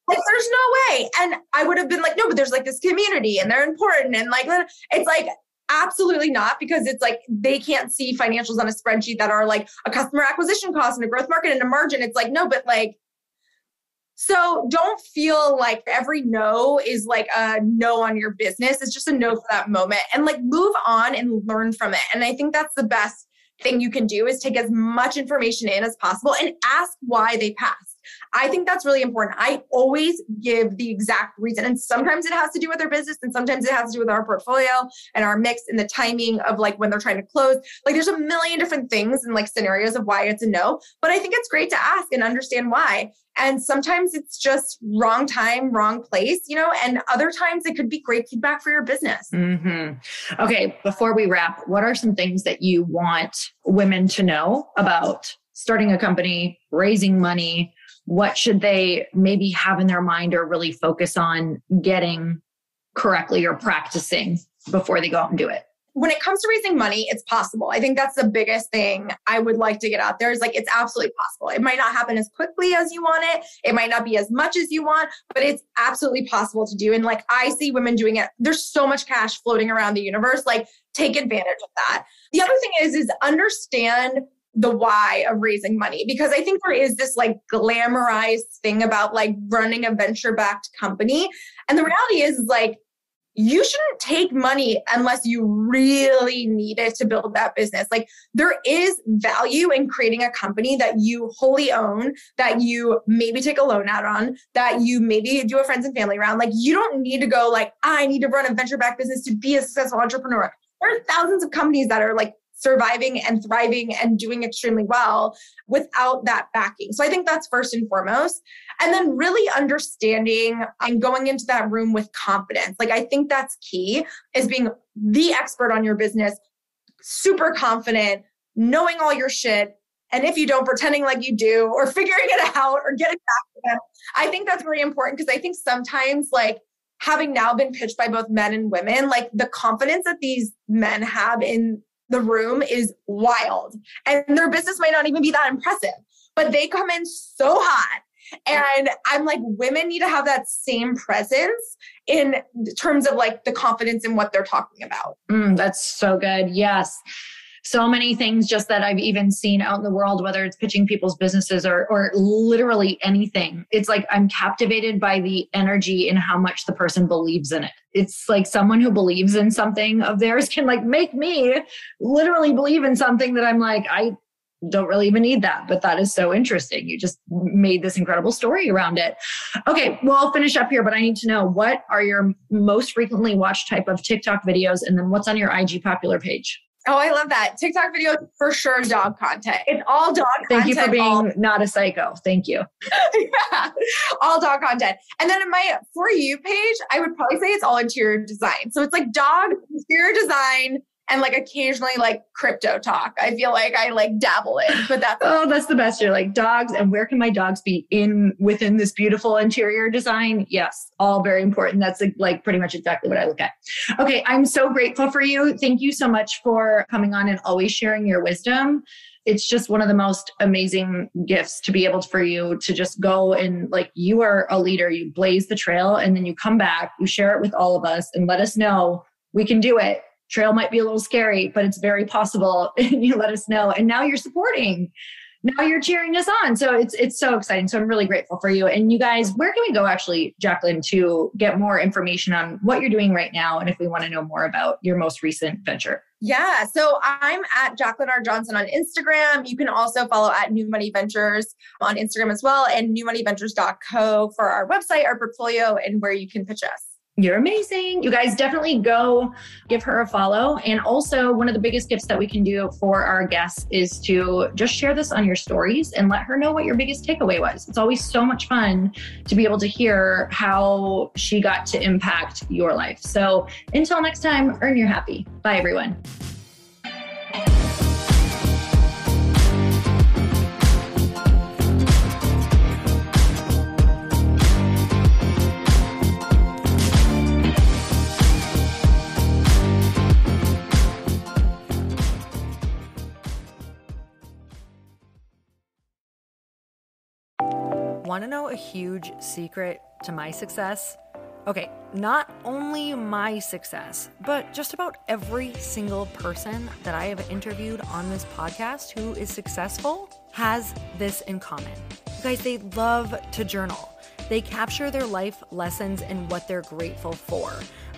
Like, there's no way. And I would have been like, no, but there's like this community and they're important. And like, it's like, absolutely not, because it's like, they can't see financials on a spreadsheet that are like a customer acquisition cost and a growth market and a margin. It's like, no, but like, so don't feel like every no is like a no on your business. It's just a no for that moment and like move on and learn from it. And I think that's the best thing you can do is take as much information in as possible and ask why they passed. I think that's really important. I always give the exact reason. And sometimes it has to do with their business and sometimes it has to do with our portfolio and our mix and the timing of like when they're trying to close. Like there's a million different things and like scenarios of why it's a no, but I think it's great to ask and understand why. And sometimes it's just wrong time, wrong place, you know, and other times it could be great feedback for your business. Mm-hmm. Okay. Before we wrap, what are some things that you want women to know about starting a company, raising money? What should they maybe have in their mind or really focus on getting correctly or practicing before they go out and do it? When it comes to raising money, it's possible. I think that's the biggest thing I would like to get out there is like, it's absolutely possible. It might not happen as quickly as you want it. It might not be as much as you want, but it's absolutely possible to do. And like, I see women doing it. There's so much cash floating around the universe. Like take advantage of that. The other thing is understand the why of raising money, because I think there is this like glamorized thing about like running a venture-backed company. And the reality is like, you shouldn't take money unless you really need it to build that business. Like there is value in creating a company that you wholly own, that you maybe take a loan out on, that you maybe do a friends and family round. Like you don't need to go like, I need to run a venture-backed business to be a successful entrepreneur. There are thousands of companies that are like surviving and thriving and doing extremely well without that backing. So I think that's first and foremost. And then really understanding and going into that room with confidence. Like I think that's key is being the expert on your business, super confident, knowing all your shit. And if you don't, pretending like you do or figuring it out or getting back to them. I think that's really important because I think sometimes like having now been pitched by both men and women, like the confidence that these men have in the room is wild and their business might not even be that impressive, but they come in so hot. And I'm like, women need to have that same presence in terms of like the confidence in what they're talking about. That's so good. Yes. So many things just that I've even seen out in the world, whether it's pitching people's businesses or literally anything. It's like I'm captivated by the energy and how much the person believes in it. It's like someone who believes in something of theirs can like make me literally believe in something that I'm like, I don't really even need that. But that is so interesting. You just made this incredible story around it. Okay, well, I'll finish up here, but I need to know what are your most frequently watched type of TikTok videos? And then what's on your IG popular page? Oh, I love that. TikTok video, for sure, dog content. It's all dog content. Thank you for being not a psycho. Thank you. Yeah, all dog content. And then in my For You page, I would probably say it's all interior design. So it's like dog, interior design, and like occasionally like crypto talk. I feel like I like dabble in, but that's the best. You're like dogs and where can my dogs be within this beautiful interior design? Yes. All very important. That's like pretty much exactly what I look at. Okay. I'm so grateful for you. Thank you so much for coming on and always sharing your wisdom. It's just one of the most amazing gifts to be able for you to just go and like, you are a leader, you blaze the trail and then you come back, you share it with all of us and let us know we can do it. Trail might be a little scary, but it's very possible. And you let us know. And now you're supporting now you're cheering us on. So it's so exciting. So I'm really grateful for you. And you guys, where can we go actually, Jaclyn, to get more information on what you're doing right now? And if we want to know more about your most recent venture? Yeah. So I'm at Jaclyn R. Johnson on Instagram. You can also follow at New Money Ventures on Instagram as well, and newmoneyventures.co for our website, our portfolio, and where you can pitch us. You're amazing. You guys definitely go give her a follow. And also, one of the biggest gifts that we can do for our guests is to just share this on your stories and let her know what your biggest takeaway was. It's always so much fun to be able to hear how she got to impact your life. So until next time, earn your happy. Bye, everyone. Want to know a huge secret to my success? Okay, not only my success, but just about every single person that I have interviewed on this podcast who is successful has this in common. You guys, they love to journal. They capture their life lessons and what they're grateful for.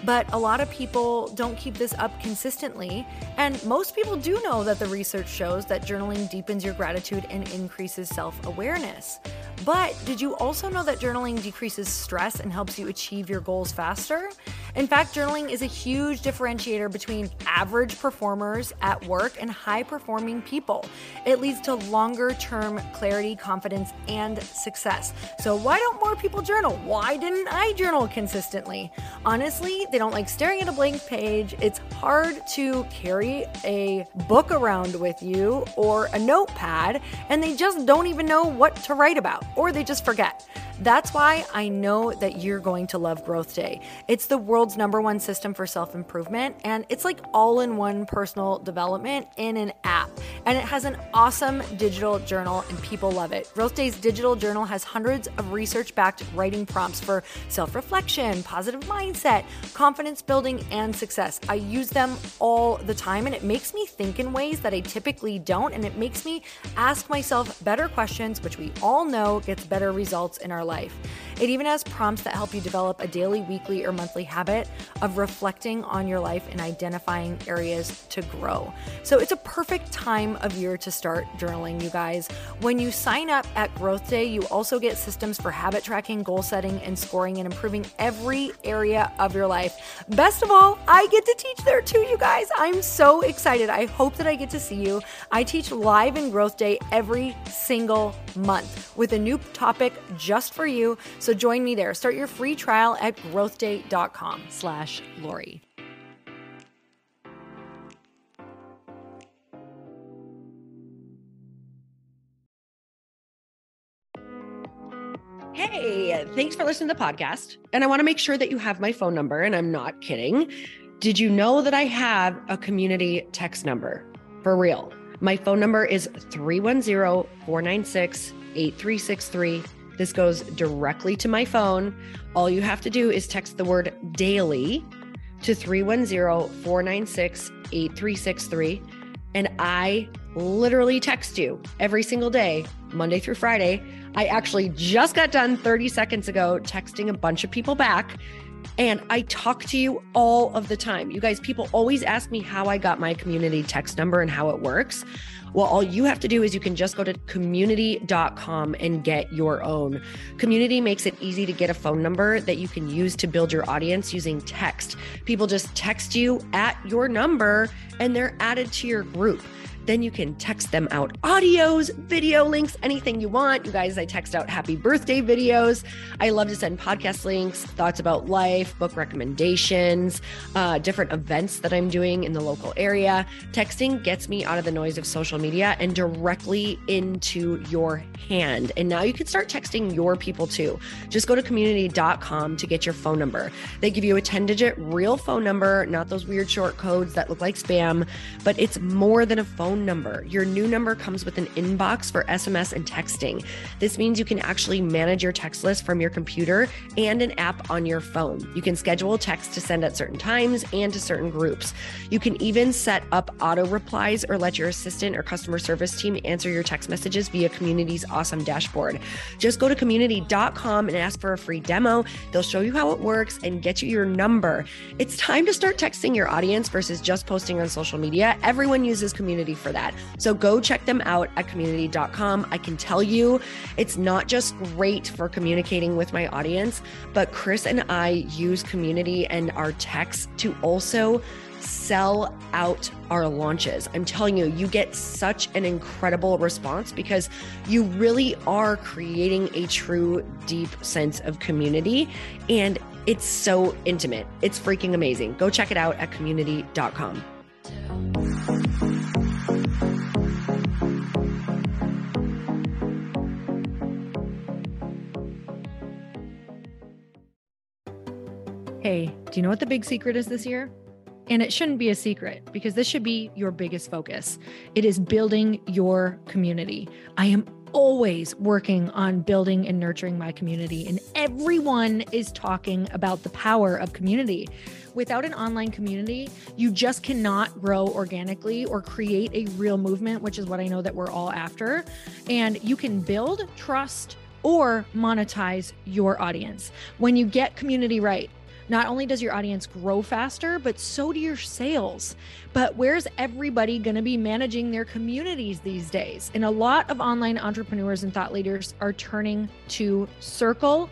But a lot of people don't keep this up consistently. And most people do know that the research shows that journaling deepens your gratitude and increases self-awareness. But did you also know that journaling decreases stress and helps you achieve your goals faster? In fact, journaling is a huge differentiator between average performers at work and high-performing people. It leads to longer-term clarity, confidence, and success. So why don't more people journal? Why didn't I journal consistently? Honestly, they don't like staring at a blank page. It's hard to carry a book around with you or a notepad, and they just don't even know what to write about, or they just forget. That's why I know that you're going to love Growth Day. It's the world's #1 system for self-improvement, and it's like all-in-one personal development in an app. And it has an awesome digital journal, and people love it. Growth Day's digital journal has hundreds of research-backed writing prompts for self-reflection, positive mindset, confidence building, and success. I use them all the time, and it makes me think in ways that I typically don't, and it makes me ask myself better questions, which we all know gets better results in our life. It even has prompts that help you develop a daily, weekly, or monthly habit of reflecting on your life and identifying areas to grow. So it's a perfect time of year to start journaling, you guys. When you sign up at Growth Day, you also get systems for habit tracking, goal setting, and scoring, and improving every area of your life. Best of all, I get to teach there too, you guys. I'm so excited. I hope that I get to see you. I teach live in Growth Day every single month with a new topic just for you. So join me there. Start your free trial at growthday.com/Lori. Hey, thanks for listening to the podcast. And I want to make sure that you have my phone number, and I'm not kidding. Did you know that I have a community text number? For real. My phone number is 310-496-8363. This goes directly to my phone. All you have to do is text the word daily to 310-496-8363. And I literally text you every single day, Monday through Friday. I actually just got done 30 seconds ago texting a bunch of people back, and I talk to you all of the time. You guys, people always ask me how I got my community text number and how it works. Well, all you have to do is you can just go to community.com and get your own. Community makes it easy to get a phone number that you can use to build your audience using text. People just text you at your number and they're added to your group. Then you can text them out audios, video links, anything you want. You guys, I text out happy birthday videos. I love to send podcast links, thoughts about life, book recommendations, different events that I'm doing in the local area. Texting gets me out of the noise of social media and directly into your hand. And now you can start texting your people too. Just go to community.com to get your phone number. They give you a 10-digit real phone number, not those weird short codes that look like spam, but it's more than a phone phone number. Your new number comes with an inbox for SMS and texting. This means you can actually manage your text list from your computer and an app on your phone. You can schedule texts to send at certain times and to certain groups. You can even set up auto replies or let your assistant or customer service team answer your text messages via Community's awesome dashboard. Just go to community.com and ask for a free demo. They'll show you how it works and get you your number. It's time to start texting your audience versus just posting on social media. Everyone uses Community for that. So go check them out at community.com. I can tell you it's not just great for communicating with my audience, but Chris and I use Community and our texts to also sell out our launches. I'm telling you, you get such an incredible response because you really are creating a true, deep sense of community. And it's so intimate. It's freaking amazing. Go check it out at community.com. Hey, do you know what the big secret is this year? And it shouldn't be a secret because this should be your biggest focus. It is building your community. I am always working on building and nurturing my community, and everyone is talking about the power of community. Without an online community, you just cannot grow organically or create a real movement, which is what I know that we're all after. And you can build trust or monetize your audience. When you get community right, not only does your audience grow faster, but so do your sales. But where's everybody going to be managing their communities these days? And a lot of online entrepreneurs and thought leaders are turning to Circle.so.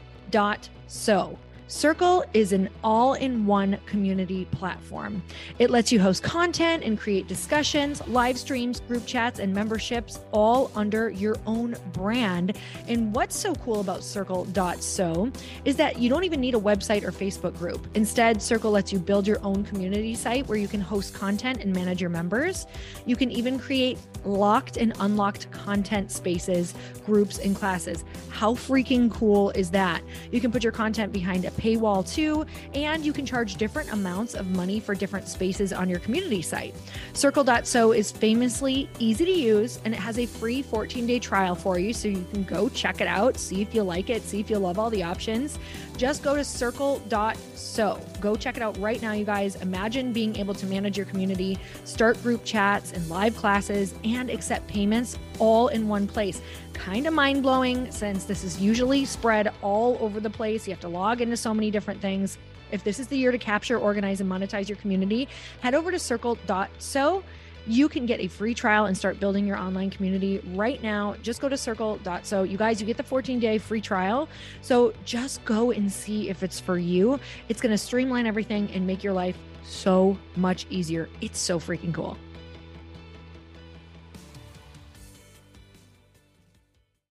Circle is an all-in-one community platform. It lets you host content and create discussions, live streams, group chats, and memberships all under your own brand. And what's so cool about Circle.so is that you don't even need a website or Facebook group. Instead, Circle lets you build your own community site where you can host content and manage your members. You can even create locked and unlocked content spaces, groups, and classes. How freaking cool is that? You can put your content behind a paywall too, and you can charge different amounts of money for different spaces on your community site. Circle.so is famously easy to use, and it has a free 14-day trial for you, so you can go check it out, see if you like it, see if you love all the options. Just go to Circle.so. Go check it out right now, you guys. Imagine being able to manage your community, start group chats and live classes, and accept payments all in one place. Kind of mind-blowing since this is usually spread all over the place. You have to log into so many different things. If this is the year to capture, organize, and monetize your community, head over to Circle.so. You can get a free trial and start building your online community right now. Just go to Circle.so. You guys, you get the 14-day free trial. So just go and see if it's for you. It's going to streamline everything and make your life so much easier. It's so freaking cool.